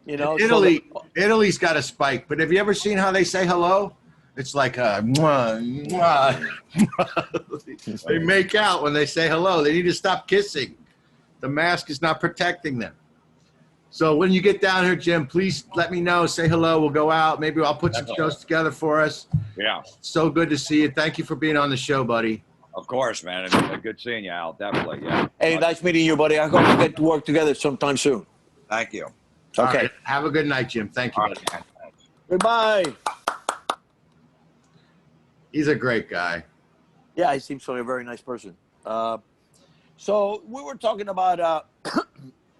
A: Italy's got a spike, but have you ever seen how they say hello? It's like a mwah, mwah. They make out when they say hello. They need to stop kissing. The mask is not protecting them. So when you get down here, Jim, please let me know. Say hello. We'll go out. Maybe I'll put some shows together for us.
C: Yeah.
A: So good to see you. Thank you for being on the show, buddy.
C: Of course, man. It's good seeing you, Al. Definitely, yeah.
B: Hey, nice meeting you, buddy. I hope we get to work together sometime soon.
C: Thank you.
B: Okay.
A: Right. Have a good night, Jim. Thank you, buddy.
B: Goodbye.
A: He's a great guy.
B: Yeah, he seems like a very nice person. So we were talking about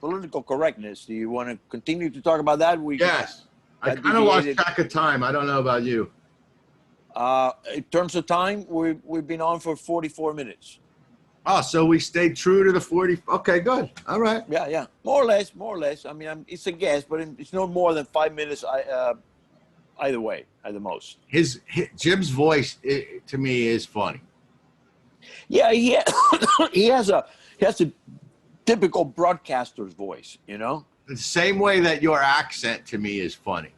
B: political correctness. Do you want to continue to talk about that?
A: Yes. I kind of lost track of time. I don't know about you.
B: In terms of time, we've been on for 44 minutes.
A: Oh, so we stayed true to the 40. Okay, good. All right.
B: Yeah. More or less. I mean, it's a guess, but it's no more than 5 minutes either way, at the most.
A: Jim's voice, to me, is funny.
B: Yeah, he has a typical broadcaster's voice,
A: The same way that your accent, to me, is funny.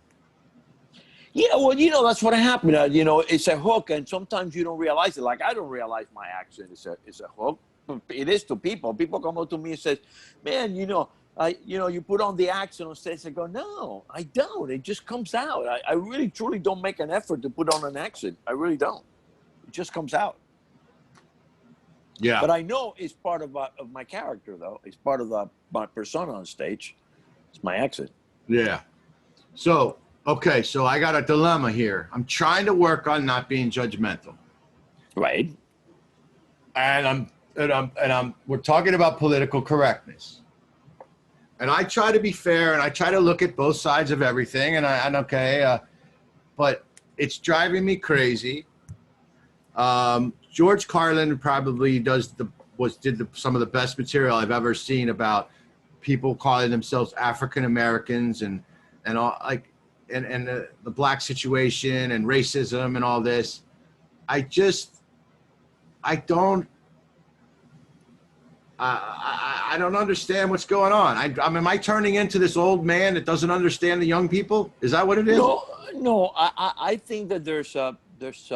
B: Yeah, well, that's what happened. It's a hook, and sometimes you don't realize it. Like, I don't realize my accent is a hook. It is to people. People come up to me and say, man, you put on the accent on stage. I go, no, I don't. It just comes out. I really, truly don't make an effort to put on an accent. I really don't. It just comes out.
A: Yeah.
B: But I know it's part of my character, though. It's part of my persona on stage. It's my accent.
A: Yeah. So... Okay, so I got a dilemma here. I'm trying to work on not being judgmental.
B: Right.
A: And we're talking about political correctness. And I try to be fair, and I try to look at both sides of everything, but it's driving me crazy. George Carlin probably did some of the best material I've ever seen about people calling themselves African Americans and all, like, and the black situation and racism and all this. I don't understand what's going on. Am I turning into this old man that doesn't understand the young people? Is that what it is?
B: No. I think that there's a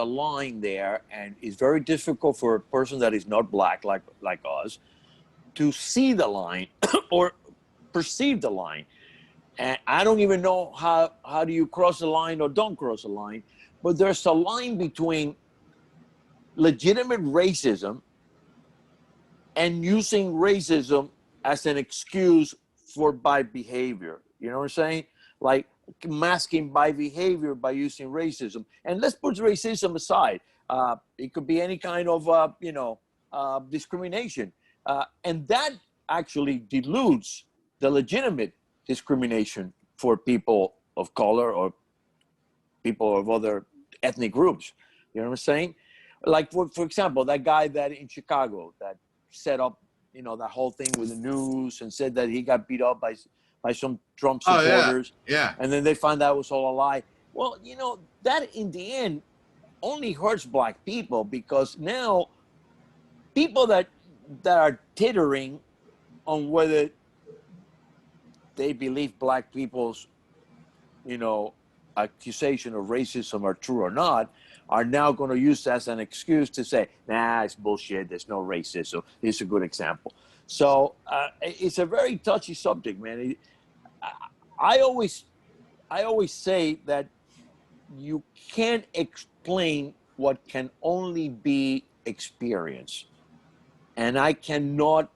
B: line there, and it's very difficult for a person that is not black like us to see the line or perceive the line. And I don't even know how do you cross the line or don't cross the line, but there's a line between legitimate racism and using racism as an excuse for bad behavior. You know what I'm saying? Like masking bad behavior by using racism. And let's put racism aside. It could be any kind of, discrimination. And that actually dilutes the legitimate discrimination for people of color or people of other ethnic groups. You know what I'm saying? Like, for example, that guy that in Chicago that set up, that whole thing with the news and said that he got beat up by some Trump supporters.
A: Oh, yeah.
B: And then they found out it was all a lie. Well, that in the end only hurts black people, because now people that are tittering on whether they believe black people's, accusation of racism are true or not, are now going to use that as an excuse to say, nah, it's bullshit, there's no racism. This is a good example. So it's a very touchy subject, man. I always say that you can't explain what can only be experienced. And I cannot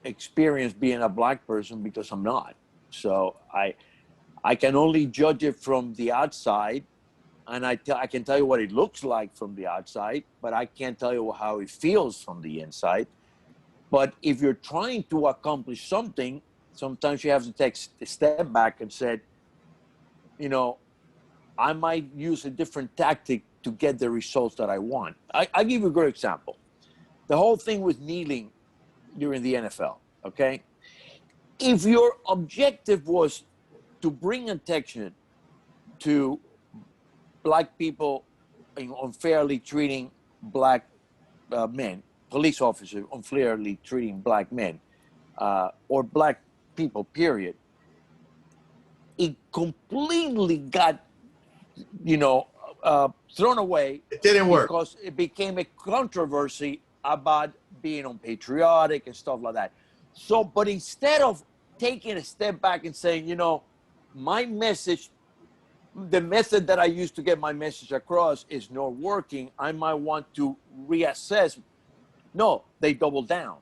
B: experience being a black person because I'm not. So I can only judge it from the outside, and I can tell you what it looks like from the outside, but I can't tell you how it feels from the inside. But if you're trying to accomplish something, sometimes you have to take a step back and say, I might use a different tactic to get the results that I want. I'll give you a good example. The whole thing with kneeling during the NFL, okay? If your objective was to bring attention to black people unfairly treating black men, police officers unfairly treating black men, or black people, period, it completely got, thrown away.
A: It didn't work.
B: Because it became a controversy about being unpatriotic and stuff like that. So, but instead of taking a step back and saying, my message, the method that I used to get my message across is not working, I might want to reassess. No, they doubled down.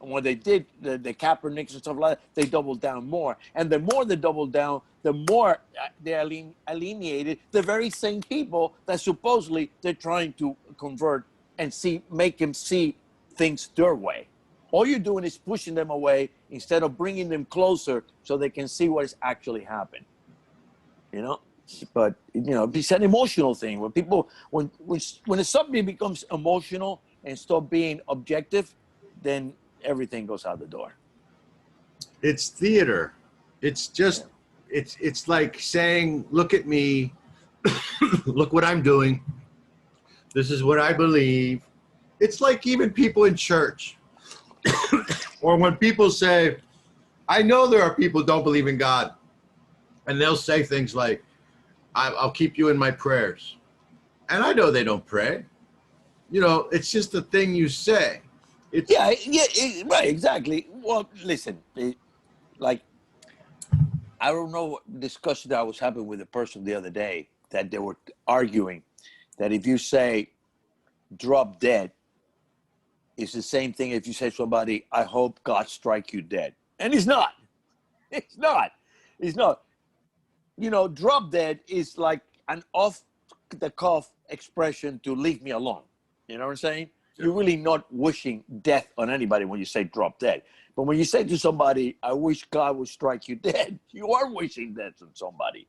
B: And when they did the Kaepernicks and stuff like that, they doubled down more. And the more they doubled down, the more they alienated the very same people that supposedly they're trying to convert and make them see things their way. All you're doing is pushing them away instead of bringing them closer so they can see what is actually happening. But it's an emotional thing. When people, when a subject becomes emotional and stop being objective, then everything goes out the door.
A: It's theater. It's just, it's like saying, look at me, look what I'm doing. This is what I believe. It's like even people in church. Or when people say, I know there are people who don't believe in God, and they'll say things like, I'll keep you in my prayers. And I know they don't pray. It's just a thing you say.
B: Right, exactly. Well, listen, I don't know what discussion that I was having with a person the other day, that they were arguing that if you say drop dead, it's the same thing if you say to somebody, I hope God strike you dead. And it's not. It's not. It's not. Drop dead is like an off-the-cuff expression to leave me alone. You know what I'm saying? Yeah. You're really not wishing death on anybody when you say drop dead. But when you say to somebody, I wish God would strike you dead, you are wishing death on somebody.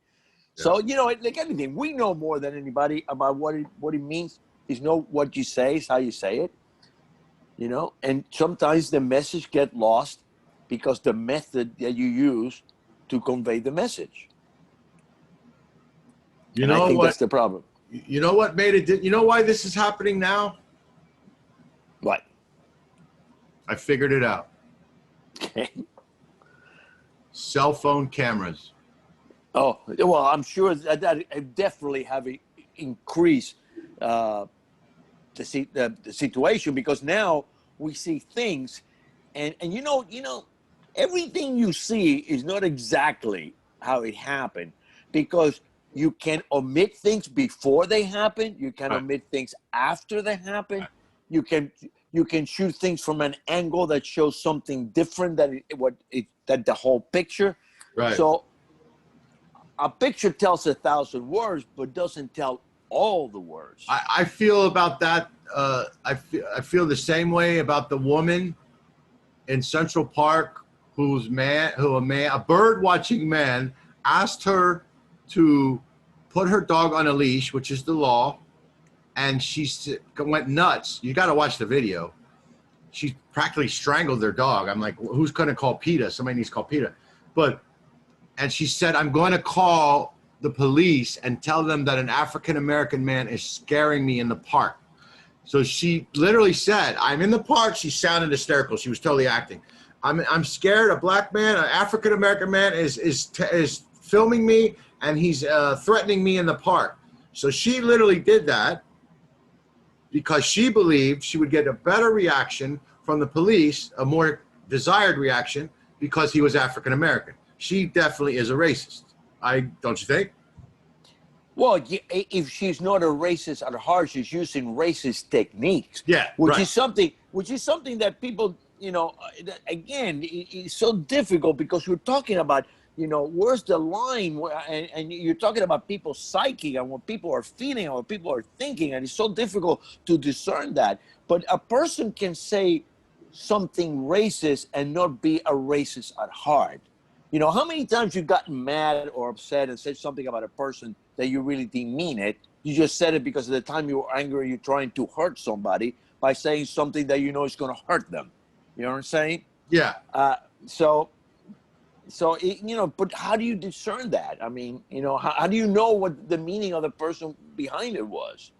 B: Yeah. So, like anything, we know more than anybody about what it means. Is what you say is how you say it. And sometimes the message get lost because the method that you use to convey the message. I think that's the problem.
A: You know what made it? You know why this is happening now?
B: What?
A: I figured it out.
B: Okay.
A: Cell phone cameras.
B: Oh, well, I'm sure that definitely have increased the situation, because now we see things, and everything you see is not exactly how it happened, because You can omit things before they happen. You can
A: Right.
B: omit things after they happen. Right. You can shoot things from an angle that shows something different than that the whole picture.
A: Right.
B: So a picture tells 1,000 words, but doesn't tell all the words.
A: I feel about that. I feel the same way about the woman in Central Park a bird watching man asked her to put her dog on a leash, which is the law, and she went nuts. You got to watch the video. She practically strangled their dog. I'm like, who's going to call PETA? Somebody needs to call PETA. And she said, I'm going to call the police and tell them that an African-American man is scaring me in the park. So she literally said, I'm in the park. She sounded hysterical. She was totally acting. I'm scared. A black man, an African-American man is filming me, and he's threatening me in the park. So she literally did that because she believed she would get a better reaction from the police, a more desired reaction, because he was African-American. She definitely is a racist. Don't you think?
B: Well, if she's not a racist at heart, she's using racist techniques.
A: Yeah,
B: which
A: right.
B: is something that people, again, it's so difficult because we're talking about, where's the line, and you're talking about people's psyche and what people are feeling and what people are thinking, and it's so difficult to discern that. But a person can say something racist and not be a racist at heart. How many times you've gotten mad or upset and said something about a person that you really didn't mean it? You just said it because at the time you were angry, you're trying to hurt somebody by saying something that you know is going to hurt them. You know what I'm saying?
A: Yeah.
B: But how do you discern that? I mean, how do you know what the meaning of the person behind it was?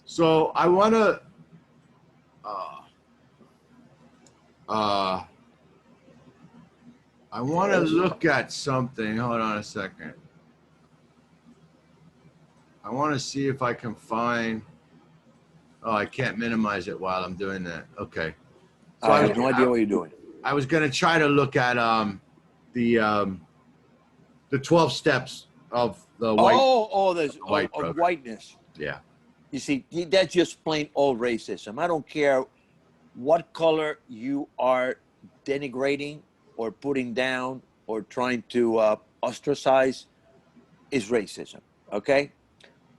A: So I want to, look at something. Hold on a second. I want to see if I can find. Oh, I can't minimize it while I'm doing that. Okay.
B: So I have no idea what you're doing.
A: I was going to try to look at the 12 steps of the white.
B: Of whiteness.
A: Yeah.
B: You see, that's just plain old racism. I don't care what color you are denigrating or putting down or trying to ostracize is racism. Okay.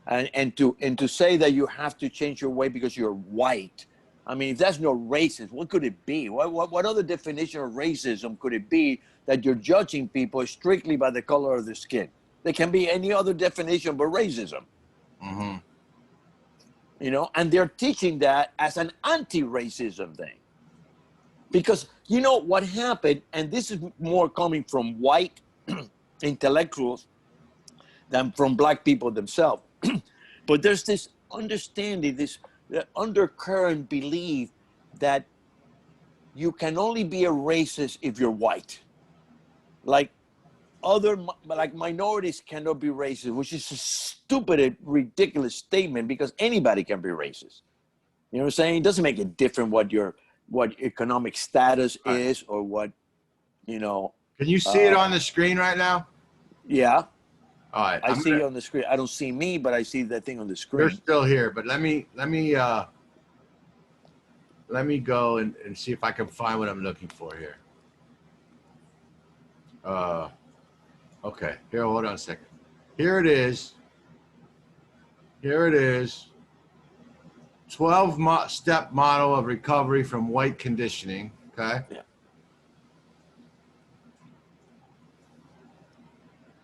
B: And to say that you have to change your way because you're white. I mean, if that's no racist, what could it be? What other definition of racism could it be that you're judging people strictly by the color of their skin? There can be any other definition but racism.
A: Mm-hmm.
B: And they're teaching that as an anti-racism thing. Because what happened, and this is more coming from white intellectuals than from black people themselves. But there's this understanding, this undercurrent belief that you can only be a racist if you're white. Like minorities cannot be racist, which is a stupid and ridiculous statement because anybody can be racist. You know what I'm saying? It doesn't make a difference what economic status is or what, Can
A: you see it on the screen right now?
B: Yeah.
A: All right.
B: I see it on the screen. I don't see me, but I see that thing on the screen.
A: You're still here, but let me go and see if I can find what I'm looking for here. Okay. Here, hold on a second. Here it is. 12-step model of recovery from white conditioning. Okay.
B: Yeah.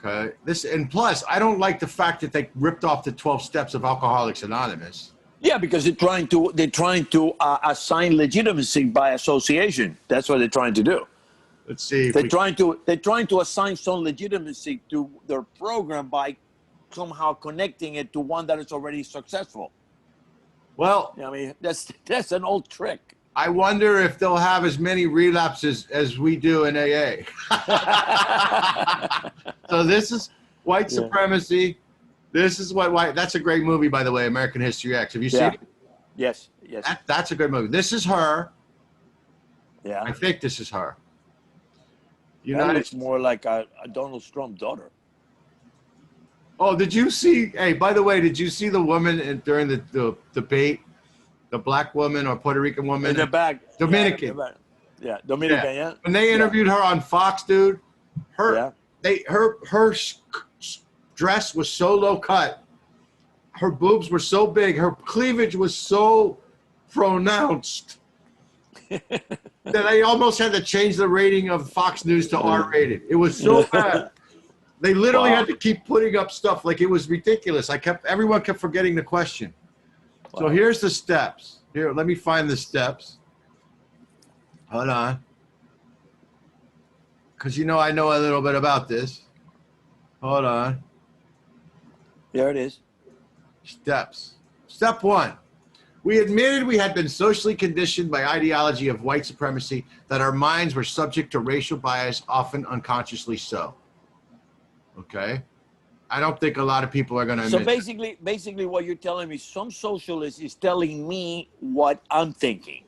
A: Okay. And plus, I don't like the fact that they ripped off the 12 steps of Alcoholics Anonymous.
B: Yeah, because they're trying to assign legitimacy by association. That's what they're trying to do.
A: Let's see.
B: They're trying to assign some legitimacy to their program by somehow connecting it to one that is already successful.
A: Well,
B: I mean, that's an old trick.
A: I wonder if they'll have as many relapses as we do in AA. So this is white supremacy. This is what white. That's a great movie, by the way, American History X. Have you seen it?
B: Yes.
A: That's a good movie. This is her.
B: Yeah.
A: I think this is her.
B: That looks more like a Donald Trump daughter.
A: Oh, did you see? Hey, by the way, did you see the woman during the debate? The black woman or Puerto Rican woman?
B: In the back.
A: Dominican.
B: Yeah, in the back. Yeah, Dominican, yeah.
A: When they interviewed her on Fox, dude, her dress was so low cut. Her boobs were so big. Her cleavage was so pronounced that I almost had to change the rating of Fox News to R-rated. It was so bad. They literally had to keep putting up stuff like it was ridiculous. Everyone kept forgetting the question. So here's the steps. Here, let me find the steps. Hold on. Because I know a little bit about this. Hold on.
B: There it is.
A: Steps. Step 1. We admitted we had been socially conditioned by ideology of white supremacy, that our minds were subject to racial bias, often unconsciously so. Okay? I don't think a lot of people are going to admit
B: So basically what you're telling me, some socialist is telling me what I'm thinking.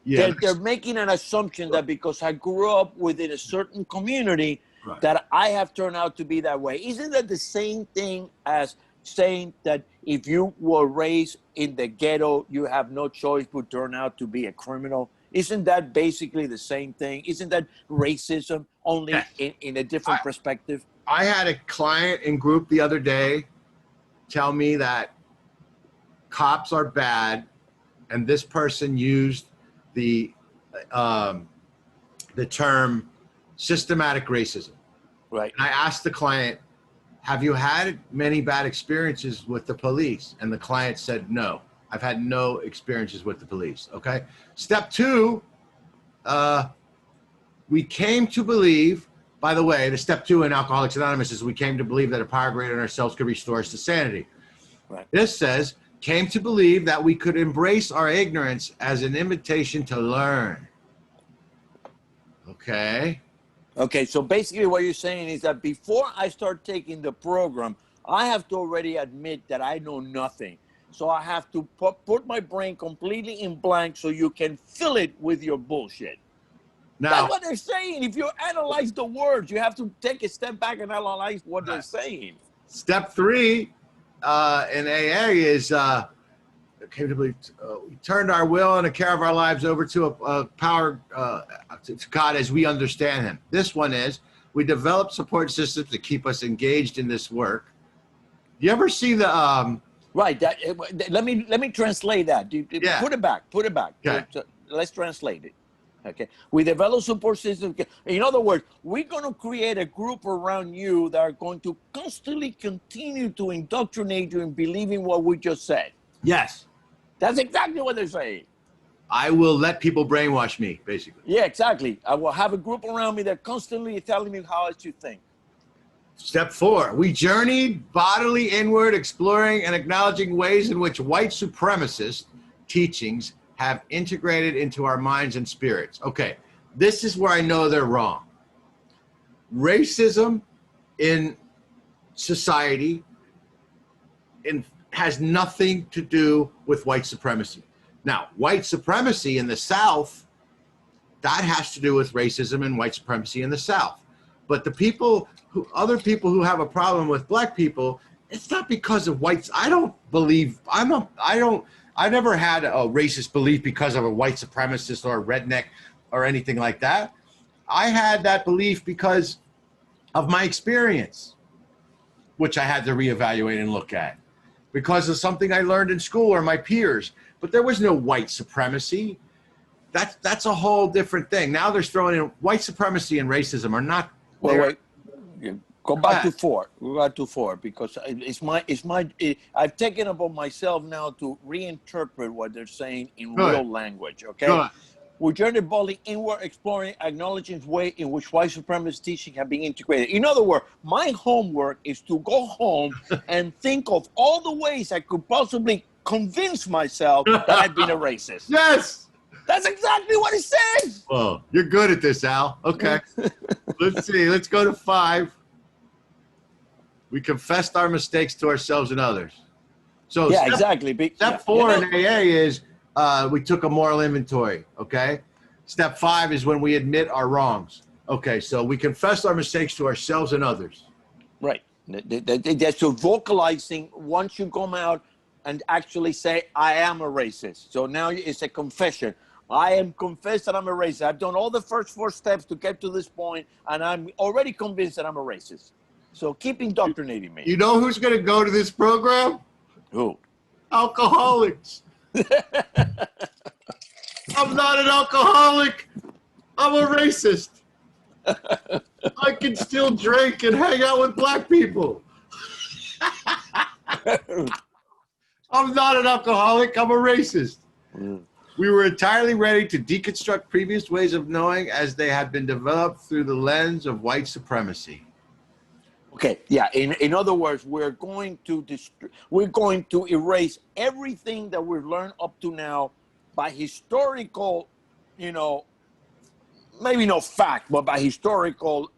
A: Yeah,
B: They're making an assumption that because I grew up within a certain community,
A: right.
B: that I have turned out to be that way. Isn't that the same thing as saying that if you were raised in the ghetto, you have no choice but turn out to be a criminal? Isn't that basically the same thing? Isn't that racism only in a different perspective?
A: I had a client in group the other day tell me that cops are bad, and this person used the term systematic racism.
B: Right.
A: And I asked the client, have you had many bad experiences with the police? And the client said, no, I've had no experiences with the police. Okay. Step 2, we came to believe, by the way, the step 2 in Alcoholics Anonymous is we came to believe that a power greater than ourselves could restore us to sanity.
B: Right.
A: This says, came to believe that we could embrace our ignorance as an invitation to learn. Okay.
B: Okay, so basically what you're saying is that before I start taking the program, I have to already admit that I know nothing. So I have to put my brain completely in blank so you can fill it with your bullshit.
A: Now,
B: that's what they're saying. If you analyze the words, you have to take a step back and analyze what they're saying.
A: Step 3 in AA is we turned our will and the care of our lives over to a power to God as we understand Him. This one is we develop support systems to keep us engaged in this work. You ever see the
B: right? Let me translate that.
A: Yeah.
B: Put it back.
A: Okay.
B: Let's translate it. Okay. We develop support systems. In other words, we're going to create a group around you that are going to constantly continue to indoctrinate you in believing what we just said.
A: Yes.
B: That's exactly what they're saying.
A: I will let people brainwash me, basically.
B: Yeah, exactly. I will have a group around me that constantly telling me how I should think.
A: Step 4, we journeyed bodily inward, exploring and acknowledging ways in which white supremacist teachings have integrated into our minds and spirits. Okay, this is where I know they're wrong. Racism in society has nothing to do with white supremacy. Now, white supremacy in the South, that has to do with racism and white supremacy in the South. But other people who have a problem with black people, it's not because of whites. I never had a racist belief because of a white supremacist or a redneck or anything like that. I had that belief because of my experience, which I had to reevaluate and look at, because of something I learned in school or my peers. But there was no white supremacy. That's a whole different thing. Now they're throwing in white supremacy and racism are not.
B: Wait. Go back to 4. Go back to 4 because I've taken upon myself now to reinterpret what they're saying in real language. Okay.
A: Good.
B: We journey boldly inward, exploring, acknowledging the way in which white supremacist teaching have been integrated. In other words, my homework is to go home and think of all the ways I could possibly convince myself that I've been a racist.
A: Yes.
B: That's exactly what it says.
A: Well, you're good at this, Al. Okay. Let's see. Let's go to 5. We confessed our mistakes to ourselves and others. So
B: yeah, exactly.
A: Step 4 in AA is we took a moral inventory. Okay. Step 5 is when we admit our wrongs. Okay. So we confess our mistakes to ourselves and others.
B: Right. That's your vocalizing once you come out and actually say, I am a racist. So now it's a confession. I am confessed that I'm a racist. I've done all the first 4 steps to get to this point, and I'm already convinced that I'm a racist. So keep indoctrinating me.
A: You know who's going to go to this program?
B: Who?
A: Alcoholics. I'm not an alcoholic. I'm a racist. I can still drink and hang out with black people. I'm not an alcoholic. I'm a racist. We were entirely ready to deconstruct previous ways of knowing as they had been developed through the lens of white supremacy.
B: Okay, yeah. In other words, we're going to erase everything that we've learned up to now by historical, maybe no fact, but by historical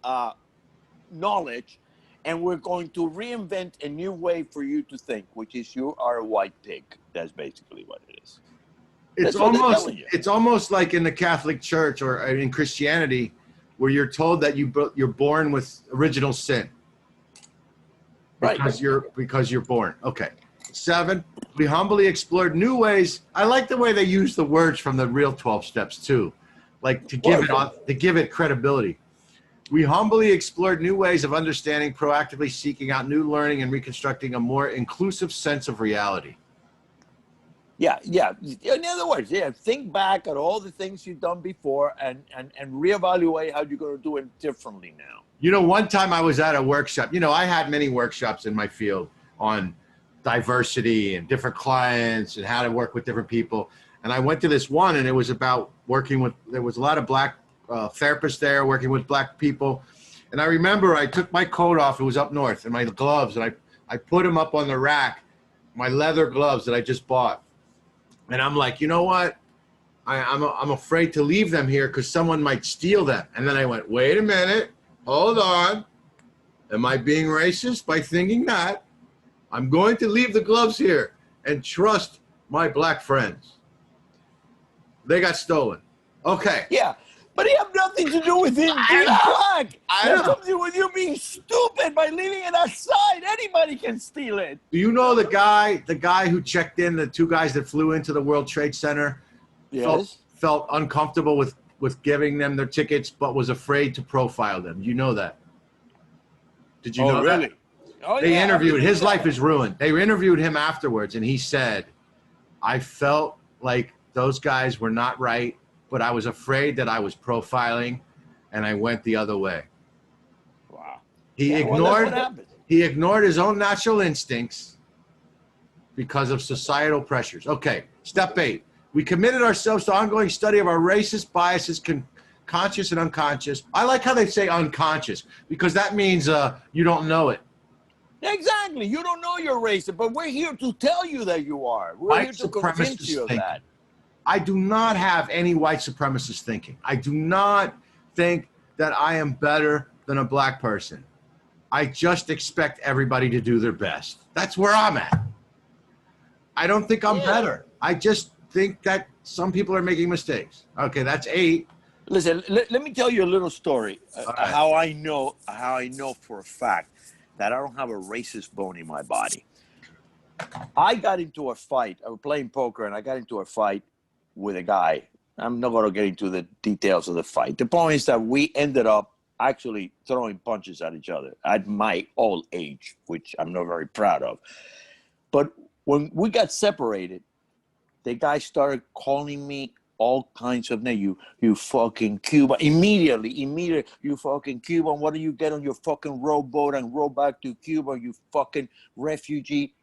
B: knowledge, and we're going to reinvent a new way for you to think, which is you are a white pig. That's basically what it is.
A: It's almost like in the Catholic Church or in Christianity, where you're told that you're born with original sin. Because you're born. Okay. 7, we humbly explored new ways. I like the way they use the words from the real 12 steps too, like to give it credibility. We humbly explored new ways of understanding, proactively seeking out new learning and reconstructing a more inclusive sense of reality.
B: Yeah. In other words, think back at all the things you've done before and reevaluate how you're going to do it differently now.
A: One time I was at a workshop. I had many workshops in my field on diversity and different clients and how to work with different people. And I went to this one, and it was about there was a lot of black therapists there working with black people. And I remember I took my coat off. It was up north, and my gloves, and I put them up on the rack, my leather gloves that I just bought. And I'm like, you know what? I'm afraid to leave them here because someone might steal them. And then I went, wait a minute. Hold on. Am I being racist by thinking that? I'm going to leave the gloves here and trust my black friends. They got stolen. Okay.
B: Yeah, but it have nothing to do with him being black. It has something to do with you being stupid by leaving it outside. Anybody can steal it.
A: Do you know the guy who checked in, the 2 guys that flew into the World Trade Center?
B: Yes.
A: Felt uncomfortable with giving them their tickets, but was afraid to profile them. You know that? Did you know
B: really?
A: that?
B: Oh,
A: They
B: yeah,
A: interviewed, his life is ruined. They interviewed him afterwards, and he said, I felt like those guys were not right, but I was afraid that I was profiling, and I went the other way.
B: Wow.
A: He ignored his own natural instincts because of societal pressures. Okay, step 8. We committed ourselves to ongoing study of our racist biases, conscious and unconscious. I like how they say unconscious, because that means you don't know it.
B: Exactly. You don't know you're racist, but we're here to tell you that you are. We're here to convince you of that.
A: I do not have any white supremacist thinking. I do not think that I am better than a black person. I just expect everybody to do their best. That's where I'm at. I don't think I'm better. I just think that some people are making mistakes. Okay, that's 8.
B: Listen, let me tell you a little story.
A: Right.
B: How I know for a fact that I don't have a racist bone in my body. I got into a fight. I was playing poker, and I got into a fight with a guy. I'm not going to get into the details of the fight. The point is that we ended up actually throwing punches at each other at my old age, which I'm not very proud of. But when we got separated, the guy started calling me all kinds of names. You fucking Cuban. Immediately, you fucking Cuban. What do you get on your fucking rowboat and row back to Cuba, you fucking refugee?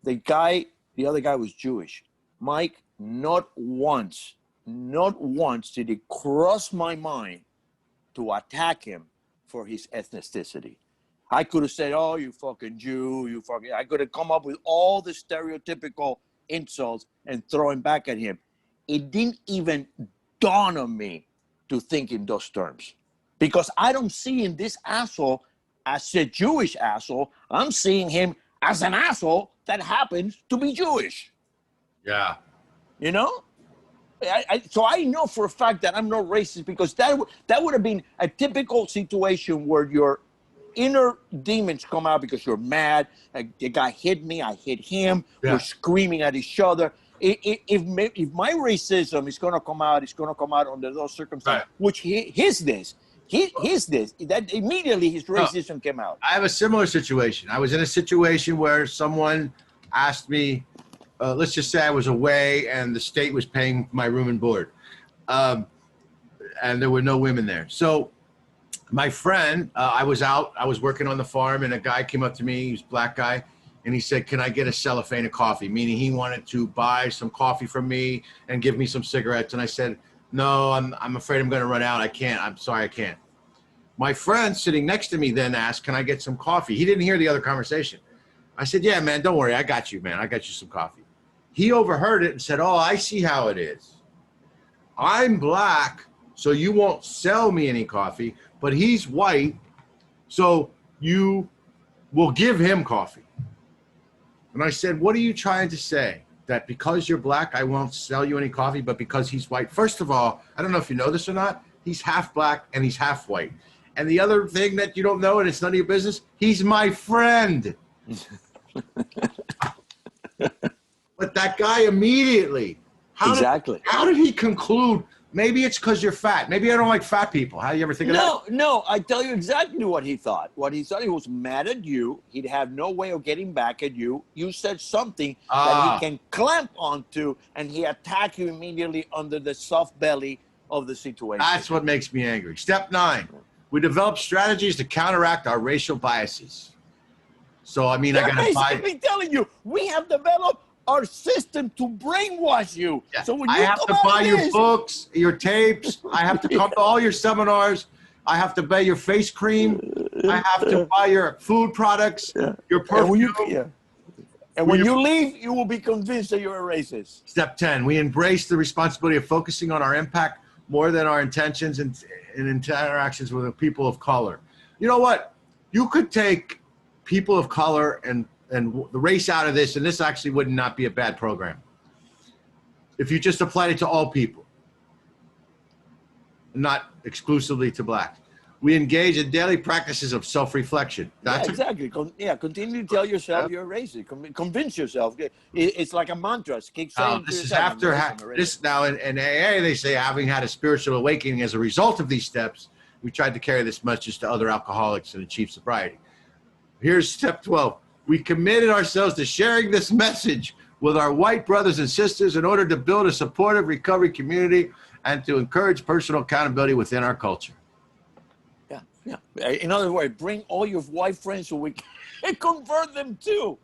B: The other guy was Jewish. Mike, not once did it cross my mind to attack him for his ethnicity. I could have said, oh, you fucking Jew, I could have come up with all the stereotypical insults and throw him back at him. It didn't even dawn on me to think in those terms, because I don't see in this asshole as a Jewish asshole. I'm seeing him as an asshole that happens to be Jewish.
A: Yeah.
B: You know? So I know for a fact that I'm not racist, because that would have been a typical situation where your inner demons come out because you're mad. The guy hit me, I hit him.
A: Yeah.
B: We're screaming at each other. If my racism is going to come out, it's going to come out under those circumstances,
A: Right.
B: which his this. That immediately his racism came out.
A: I have a similar situation. I was in a situation where someone asked me, let's just say I was away and the state was paying my room and board. And there were no women there. So my friend, I was out, I was working on the farm, and a guy came up to me, he was a black guy, and he said, can I get a cellophane of coffee? Meaning he wanted to buy some coffee from me and give me some cigarettes. And I said, no, I'm afraid I'm going to run out. I can't. I'm sorry, I can't. My friend sitting next to me then asked, can I get some coffee? He didn't hear the other conversation. I said, yeah, man, don't worry. I got you, man. I got you some coffee. He overheard it and said, oh, I see how it is. I'm black, so you won't sell me any coffee, but he's white, so you will give him coffee. And I said, what are you trying to say? That because you're black, I won't sell you any coffee, but because he's white? First of all, I don't know if you know this or not, he's half black and he's half white. And the other thing that you don't know, and it's none of your business, he's my friend. But that guy immediately, how did he conclude? Maybe it's because you're fat. Maybe I don't like fat people. How do you ever think of that?
B: No, I tell you exactly what he thought. What he thought, he was mad at you. He'd have no way of getting back at you. You said something that he can clamp onto, and he attacked you immediately under the soft belly of the situation.
A: That's what makes me angry. Step 9, we develop strategies to counteract our racial biases. So, I mean, I got to buy.
B: Basically telling you, we have developed our system to brainwash you.
A: Yeah.
B: So when
A: I
B: you
A: have to buy your books, your tapes. I have to come to all your seminars. I have to buy your face cream. I have to buy your food products, your perfume.
B: And when you leave, you will be convinced that you're a racist.
A: Step 10, we embrace the responsibility of focusing on our impact more than our intentions and interactions with the people of color. You know what? You could take people of color and the race out of this, and this actually would not be a bad program if you just applied it to all people, not exclusively to blacks. We engage in daily practices of self-reflection.
B: That's exactly. Continue to tell yourself you're racist. Convince yourself. It's like a mantra. Keep saying
A: this is after this. Now in AA, they say having had a spiritual awakening as a result of these steps, we tried to carry this message to other alcoholics and achieve sobriety. Here's step 12. We committed ourselves to sharing this message with our white brothers and sisters in order to build a supportive recovery community and to encourage personal accountability within our culture.
B: Yeah. In other words, bring all your white friends so we can convert them too.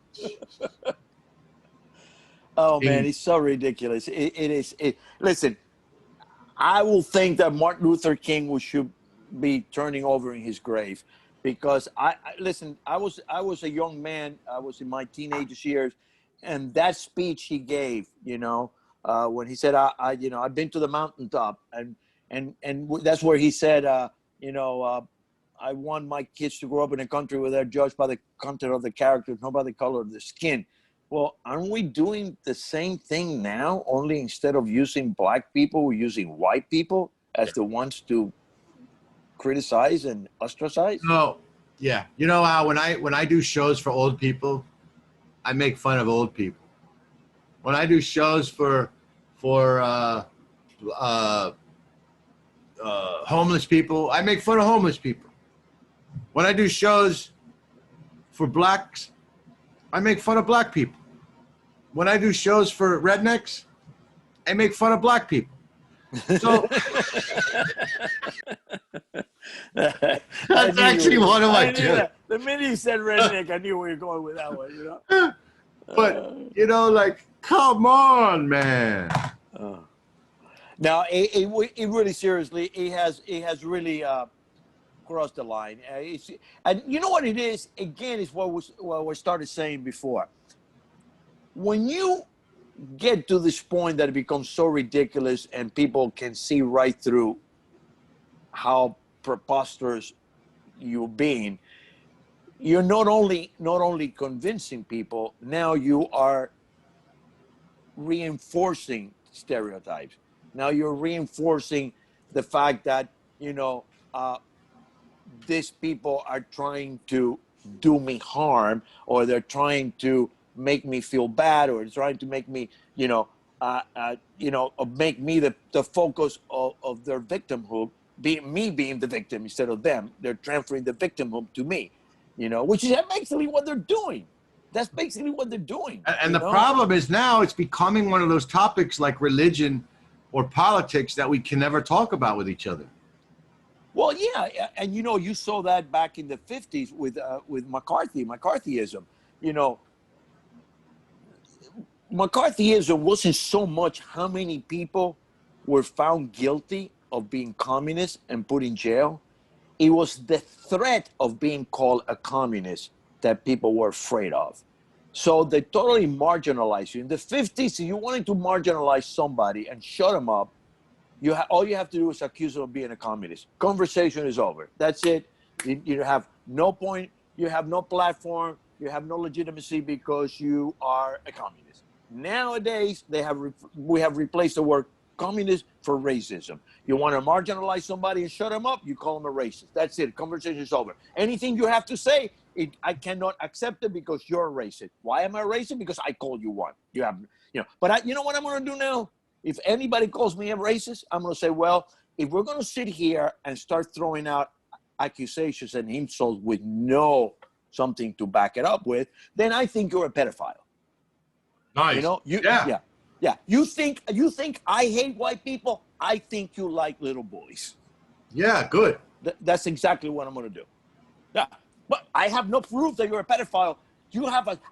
B: Oh man, it's so ridiculous. It is. Listen, I will think that Martin Luther King should be turning over in his grave. Because I was a young man. I was in my teenage years, and that speech he gave, when he said, I've been to the mountaintop, and that's where he said, I want my kids to grow up in a country where they're judged by the content of the character, not by the color of the skin. Well, aren't we doing the same thing now? Only instead of using black people, we're using white people as the ones to criticize and ostracize?
A: No, yeah. You know how when I do shows for old people, I make fun of old people. When I do shows for homeless people, I make fun of homeless people. When I do shows for blacks, I make fun of black people. When I do shows for rednecks, I make fun of black people. So that's actually one of my jokes.
B: The minute you said redneck, I knew where you're going with that one,
A: But like, come on, man.
B: Now, it really seriously, it has really crossed the line. And you know what it is? Again, is what we started saying before. When you get to this point that it becomes so ridiculous and people can see right through how preposterous you're being, you're not only convincing people, now you are reinforcing stereotypes. Now you're reinforcing the fact that these people are trying to do me harm, or they're trying to make me feel bad, or trying to make me, make me the focus of their victimhood, me being the victim instead of them. They're transferring the victimhood to me, which is basically what they're doing. That's basically what they're doing.
A: And the problem is now it's becoming one of those topics like religion or politics that we can never talk about with each other.
B: Well, yeah, and you saw that back in the 50s with McCarthyism. McCarthyism wasn't so much how many people were found guilty of being communists and put in jail. It was the threat of being called a communist that people were afraid of. So they totally marginalized you. In the 50s, if you wanted to marginalize somebody and shut them up, all you have to do is accuse them of being a communist. Conversation is over. That's it. You have no point. You have no platform. You have no legitimacy because you are a communist. Nowadays, we have replaced the word communist for racism. You want to marginalize somebody and shut them up, you call them a racist. That's it. Conversation is over. Anything you have to say, I cannot accept it because you're a racist. Why am I a racist? Because I called you one. But you know what I'm going to do now? If anybody calls me a racist, I'm going to say, well, if we're going to sit here and start throwing out accusations and insults with no something to back it up with, then I think you're a pedophile.
A: Nice.
B: Yeah. You think I hate white people? I think you like little boys.
A: Yeah, good.
B: That's exactly what I'm going to do. Yeah, but I have no proof that you're a pedophile.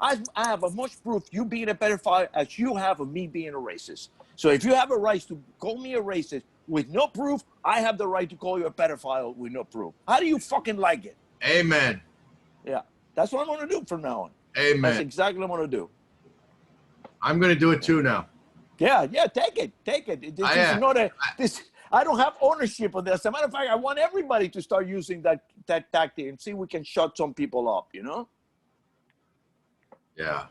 B: I have as much proof you being a pedophile as you have of me being a racist. So if you have a right to call me a racist with no proof, I have the right to call you a pedophile with no proof. How do you fucking like it?
A: Amen.
B: Yeah, that's what I'm going to do from now on.
A: Amen.
B: That's exactly what I'm going to do.
A: I'm going to do it too now.
B: Yeah, take it. I don't have ownership of this. As a matter of fact, I want everybody to start using that tactic and see if we can shut some people up,
A: Yeah.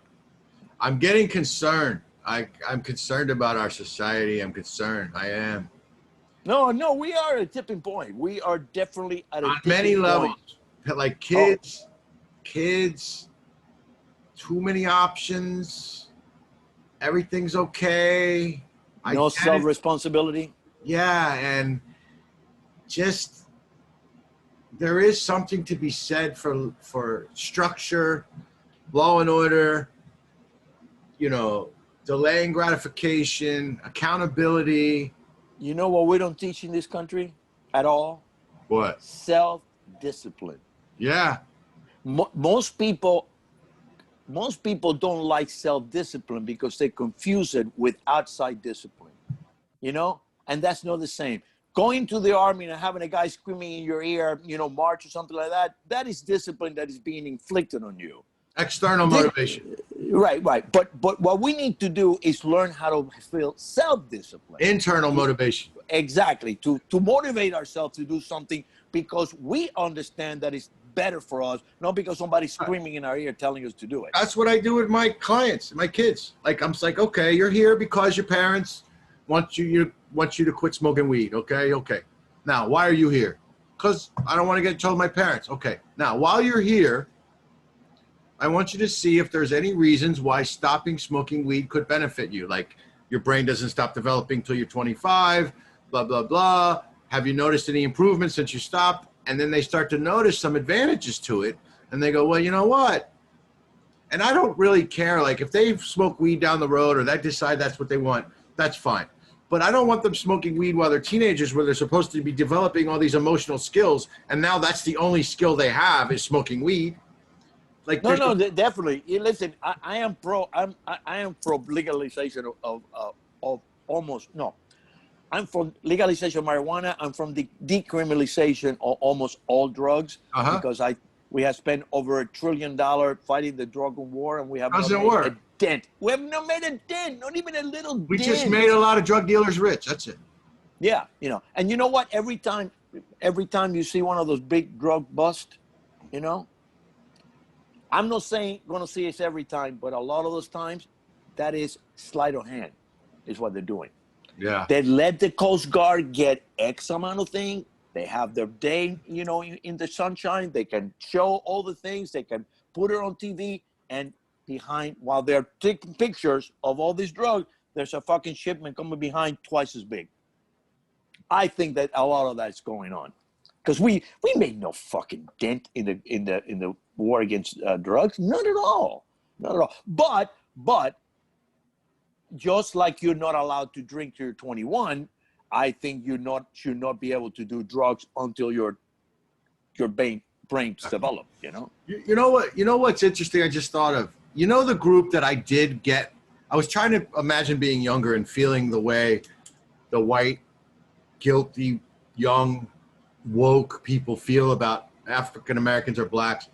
A: I'm getting concerned. I'm concerned about our society. I'm concerned. I am.
B: No, we are at a tipping point. We are definitely at a
A: on
B: tipping
A: many
B: point.
A: levels. Like kids, too many options. Everything's okay.
B: No self-responsibility.
A: Yeah, and just there is something to be said for structure, law and order, delaying gratification, accountability.
B: You know what we don't teach in this country at all?
A: What?
B: Self-discipline.
A: Yeah.
B: Most people don't like self-discipline because they confuse it with outside discipline, and that's not the same. Going to the army and having a guy screaming in your ear, march or something like that, that is discipline that is being inflicted on you.
A: External motivation.
B: Right. But what we need to do is learn how to feel self-discipline.
A: Internal motivation.
B: Exactly. To motivate ourselves to do something because we understand that it's better for us, not because somebody's screaming in our ear telling us to do it.
A: That's what I do with my clients, my kids. Like I'm like, okay, you're here because your parents want you to quit smoking weed. Okay. Now, why are you here? Because I don't want to get in trouble with my parents. Okay. Now, while you're here, I want you to see if there's any reasons why stopping smoking weed could benefit you. Like your brain doesn't stop developing till you're 25, blah, blah, blah. Have you noticed any improvements since you stopped? And then they start to notice some advantages to it. And they go, well, you know what? And I don't really care. Like if they smoke weed down the road or they decide that's what they want, that's fine. But I don't want them smoking weed while they're teenagers where they're supposed to be developing all these emotional skills. And now that's the only skill they have is smoking weed. Like
B: no, definitely. Listen, I am pro legalization of almost no. I'm for legalization of marijuana. I'm from the decriminalization of almost all drugs because we have spent over $1 trillion fighting the drug war, and we have not made a dent. We have not made a dent, not even a little dent.
A: We just made a lot of drug dealers rich. That's it.
B: Yeah, and you know what? Every time you see one of those big drug busts, I'm not saying going to see it every time, but a lot of those times, that is sleight of hand, is what they're doing.
A: Yeah.
B: They let the Coast Guard get X amount of thing, They have their day, in the sunshine. They can show all the things. They can put it on TV, and while they're taking pictures of all these drugs, there's a fucking shipment coming behind twice as big. I think that a lot of that's going on, because we made no fucking dent in the war against drugs. Not at all. Not at all. But just like you're not allowed to drink till you're 21, I think you should not be able to do drugs until your brain's developed.
A: You know what? You know what's interesting? I just thought of. You know the group that I did get. I was trying to imagine being younger and feeling the way the white, guilty, young, woke people feel about African Americans or blacks.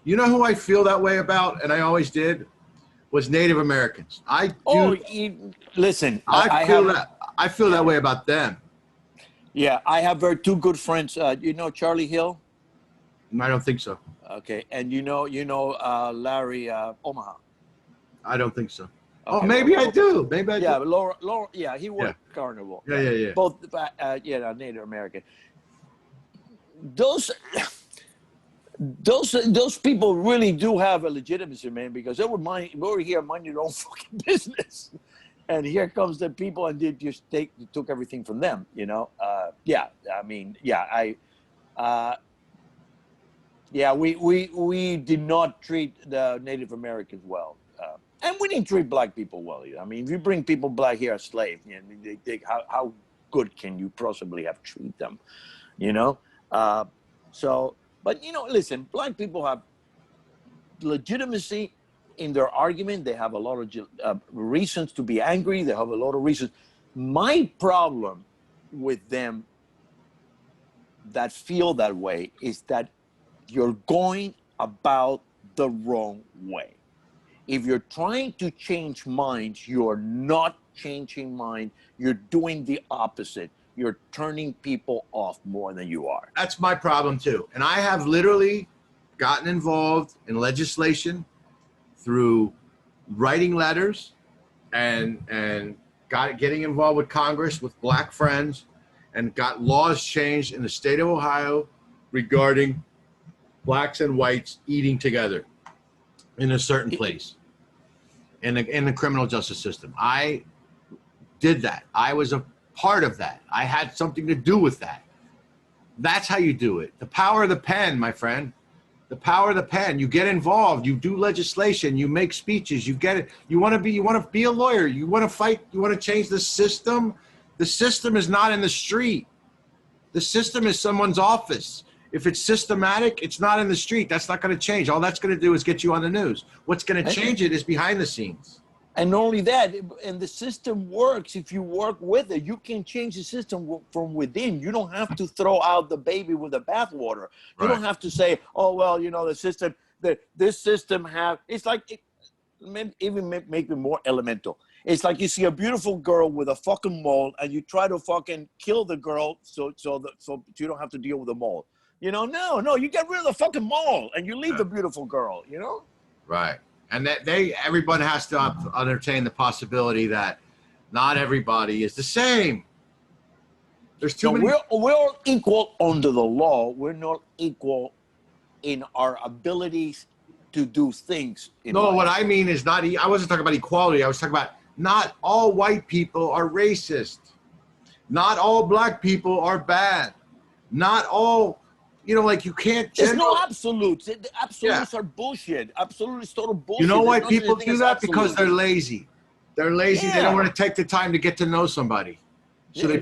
A: You know who I feel that way about, and I always did, was Native Americans.
B: Listen.
A: I feel that way about them.
B: Yeah, I have two good friends. You know Charlie Hill?
A: I don't think so.
B: Okay, and you know Larry Omaha?
A: I don't think so.
B: Okay,
A: oh, maybe I do. Maybe I do.
B: Yeah, Laura. Yeah, he worked Carnival.
A: Yeah.
B: Both, Native American. Those people really do have a legitimacy, man, because they were over here minding their own fucking business, and here comes the people and they took everything from them. We did not treat the Native Americans well, and we didn't treat black people well either. I mean, if you bring people black here as slaves, how good can you possibly have treated them? But listen, black people have legitimacy in their argument. They have a lot of reasons to be angry. They have a lot of reasons. My problem with them that feel that way is that you're going about the wrong way. If you're trying to change minds, you're not changing minds. You're doing the opposite. You're turning people off more than you are.
A: That's my problem too. And I have literally gotten involved in legislation through writing letters and getting involved with Congress with black friends, and got laws changed in the state of Ohio regarding blacks and whites eating together in a certain place in the criminal justice system. I did that. I was a part of that. I had something to do with that. That's how you do it. The power of the pen, my friend. The power of the pen. You get involved. You do legislation. You make speeches. You get it. You want to be a lawyer. You want to fight. You want to change the system. The system is not in the street. The system is someone's office. If it's systematic, it's not in the street. That's not going to change. All that's going to do is get you on the news. What's going to change it is behind the scenes.
B: And not only that, and the system works if you work with it. You can change the system from within. You don't have to throw out the baby with the bathwater. You don't have to say, oh, well, the system, this system it's like, even make it more elemental. It's like you see a beautiful girl with a fucking mole and you try to fucking kill the girl so you don't have to deal with the mole. No, you get rid of the fucking mole and you leave the beautiful girl,
A: Right. And that everyone has to entertain the possibility that not everybody is the same. There's too many.
B: We're all equal under the law. We're not equal in our abilities to do things.
A: What I mean is not. I wasn't talking about equality. I was talking about not all white people are racist. Not all black people are bad. Not all. You can't.
B: There's no absolutes. Absolutes are bullshit. Absolutes total bullshit.
A: You know why people do that? Because they're lazy. They're lazy. They don't want to take the time to get to know somebody. So they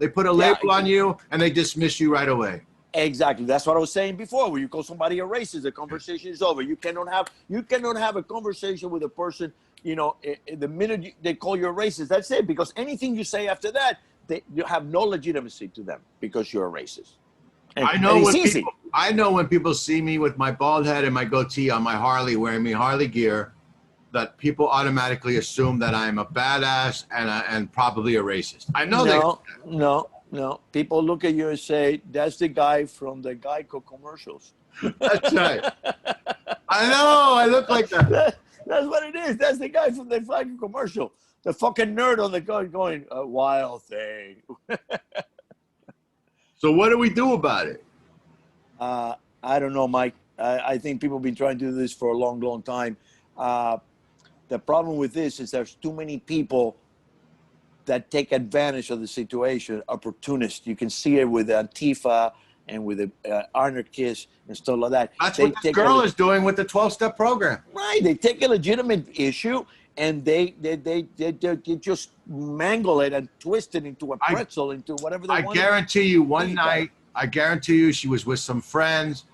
A: put a label on you and they dismiss you right away.
B: Exactly. That's what I was saying before. When you call somebody a racist, the conversation is over. You cannot have a conversation with a person. The minute they call you a racist, that's it. Because anything you say after that, you have no legitimacy to them because you're a racist.
A: I know when people see me with my bald head and my goatee on my Harley, wearing me Harley gear, that people automatically assume that I'm a badass and probably a racist. I know
B: No. People look at you and say, that's the guy from the Geico commercials.
A: That's right. I know. I look like that.
B: That's what it is. That's the guy from the fucking commercial. The fucking nerd on the gun going, a wild thing.
A: So what do we do about it?
B: I don't know, Mike. I think people have been trying to do this for a long, long time. The problem with this is there's too many people that take advantage of the situation, opportunists. You can see it with Antifa and with the anarchists and stuff like that.
A: That's what this girl is doing with the 12-step program.
B: Right. They take a legitimate issue and they just mangle it and twist it into a pretzel, into whatever they want.
A: I guarantee you one night, I guarantee you she was with some friends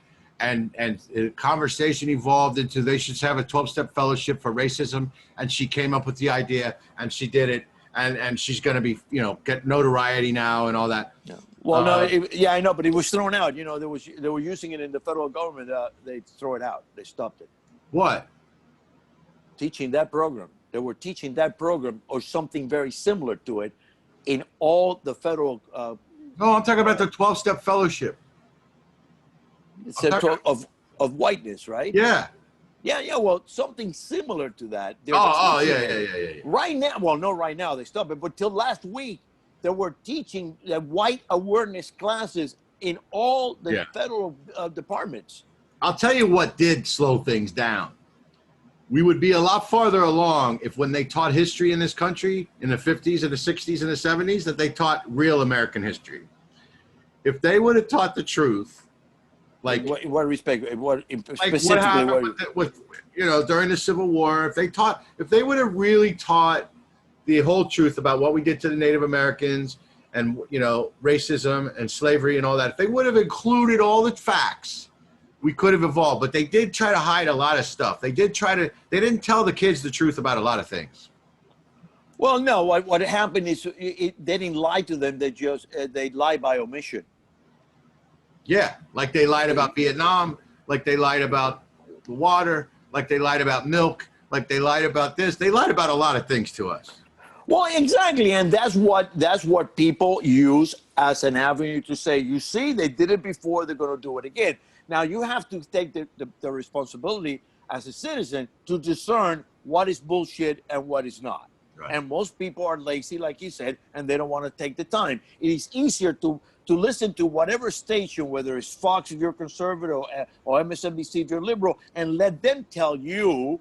A: and a conversation evolved into they should have a 12-step fellowship for racism. And she came up with the idea and she did it. And she's going to be, get notoriety now and all that.
B: Yeah. Well, I know, but it was thrown out. They were using it in the federal government. They throw it out. They stopped it.
A: What?
B: Teaching that program. They were teaching that program or something very similar to it in all the federal.
A: No, I'm talking about the 12-step fellowship.
B: It's of whiteness, right?
A: Yeah.
B: Yeah. Well, something similar to that.
A: Yeah.
B: Right now, well, no, right now they stopped it. But till last week, they were teaching the white awareness classes in all the federal departments.
A: I'll tell you what did slow things down. We would be a lot farther along if when they taught history in this country in the 50s and the 60s and the 70s that they taught real American history. If they would have taught the truth, like
B: in what respect? Specifically,
A: what happened with during the Civil War? If they would have really taught the whole truth about what we did to the Native Americans and racism and slavery and all that, if they would have included all the facts, we could have evolved. But they did try to hide a lot of stuff. They didn't tell the kids the truth about a lot of things.
B: Well, no. What happened is they didn't lie to them. They lie by omission.
A: Yeah, like they lied about Vietnam, like they lied about the water, like they lied about milk, like they lied about this. They lied about a lot of things to us.
B: Well, exactly, and that's what people use as an avenue to say, you see, they did it before, they're going to do it again. Now, you have to take the responsibility as a citizen to discern what is bullshit and what is not. Right. And most people are lazy, like you said, and they don't want to take the time. It is easier to listen to whatever station, whether it's Fox if you're conservative or MSNBC if you're liberal, and let them tell you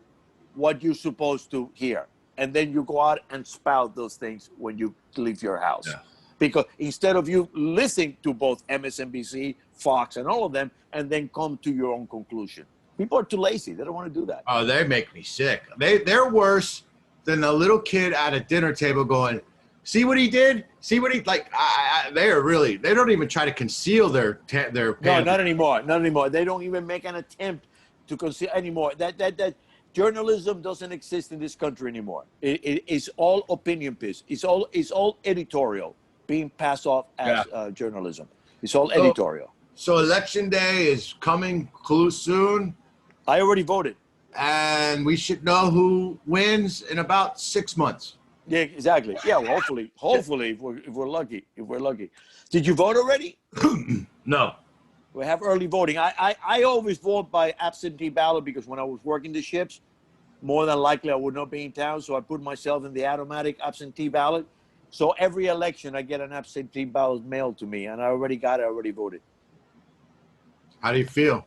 B: what you're supposed to hear. And then you go out and spout those things when you leave your house. Yeah. Because instead of you listening to both MSNBC, Fox, and all of them, and then come to your own conclusion. People are too lazy. They don't want to do that.
A: Oh, they make me sick. They're worse than a little kid at a dinner table going, see what he did? See what he like? They are really. They don't even try to conceal their.
B: No, not anymore. Not anymore. They don't even make an attempt to conceal anymore. That journalism doesn't exist in this country anymore. It's all opinion piece. It's all editorial being passed off as journalism. It's all editorial.
A: So election day is coming soon.
B: I already voted.
A: And we should know who wins in about 6 months.
B: Yeah, exactly. Yeah, well, hopefully, if we're lucky. Did you vote already?
A: No.
B: We have early voting. I always vote by absentee ballot because when I was working the ships, more than likely I would not be in town, so I put myself in the automatic absentee ballot. So every election I get an absentee ballot mailed to me, and I already voted.
A: How do you feel?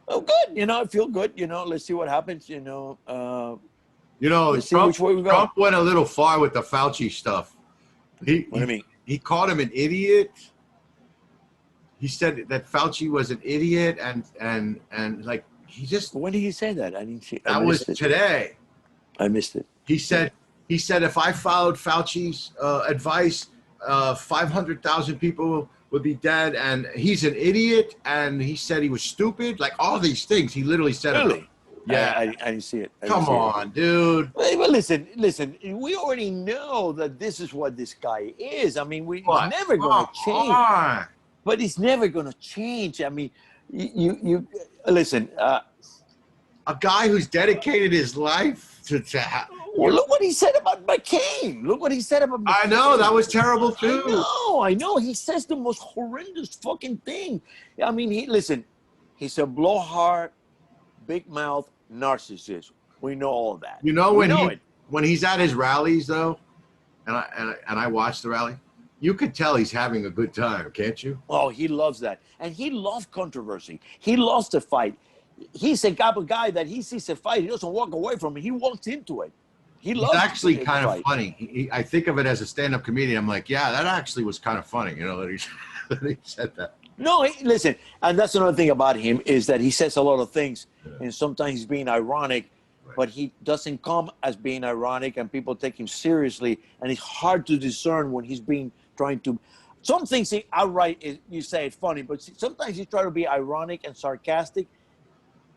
B: Oh, good. I feel good. Let's see what happens.
A: Trump went a little far with the Fauci stuff.
B: What do you mean?
A: He called him an idiot. He said that Fauci was an idiot, and like he just.
B: When did he say that? I didn't see.
A: That was today.
B: I missed it.
A: He said if I followed Fauci's advice, 500,000 people would be dead, and he's an idiot, and he said he was stupid, like all these things. He literally said
B: really?
A: It. Yeah,
B: I didn't see it.
A: Come on, dude.
B: Well, listen. We already know that this is what this guy is. I mean, he's never going to change. But it's never going to change. I mean, you listen.
A: A guy who's dedicated his life to.
B: Well, look what he said about McCain.
A: I know, that was terrible too.
B: I know. He says the most horrendous fucking thing. I mean, he's a blowhard, big mouth narcissist. We know all of that.
A: When he's at his rallies though, and I watched the rally, you could tell he's having a good time, can't you?
B: Oh, he loves that. And he loves controversy. He loves to fight. He's a type of guy that he sees a fight, he doesn't walk away from it. He walks into it. He
A: He's
B: loves
A: actually
B: to
A: kind of
B: fight.
A: funny. I think of it as a stand-up comedian. I'm like, yeah, that actually was kind of funny, that he, that he said that.
B: No, listen, and that's another thing about him is that he says a lot of things, and sometimes he's being ironic, but he doesn't come as being ironic, and people take him seriously, and it's hard to discern when he's trying to. Some things he outright you say it's funny, but sometimes he tries to be ironic and sarcastic,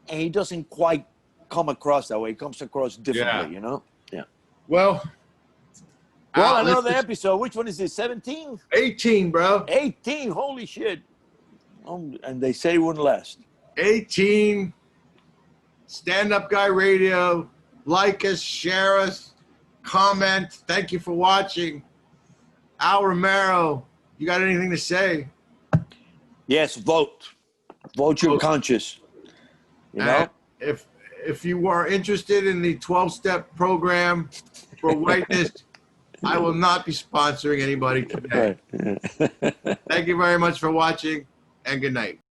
B: and he doesn't quite come across that way. He comes across differently, Yeah.
A: Well,
B: Another episode. Which one is this? 17?
A: 18, bro.
B: 18. Holy shit. And they say it wouldn't last.
A: 18. Stand-Up Guy Radio. Like us, share us, comment. Thank you for watching. Al Romero, you got anything to say?
B: Yes, vote. Vote your conscience.
A: If you are interested in the 12-step program for whiteness, I will not be sponsoring anybody today. Thank you very much for watching, and good night.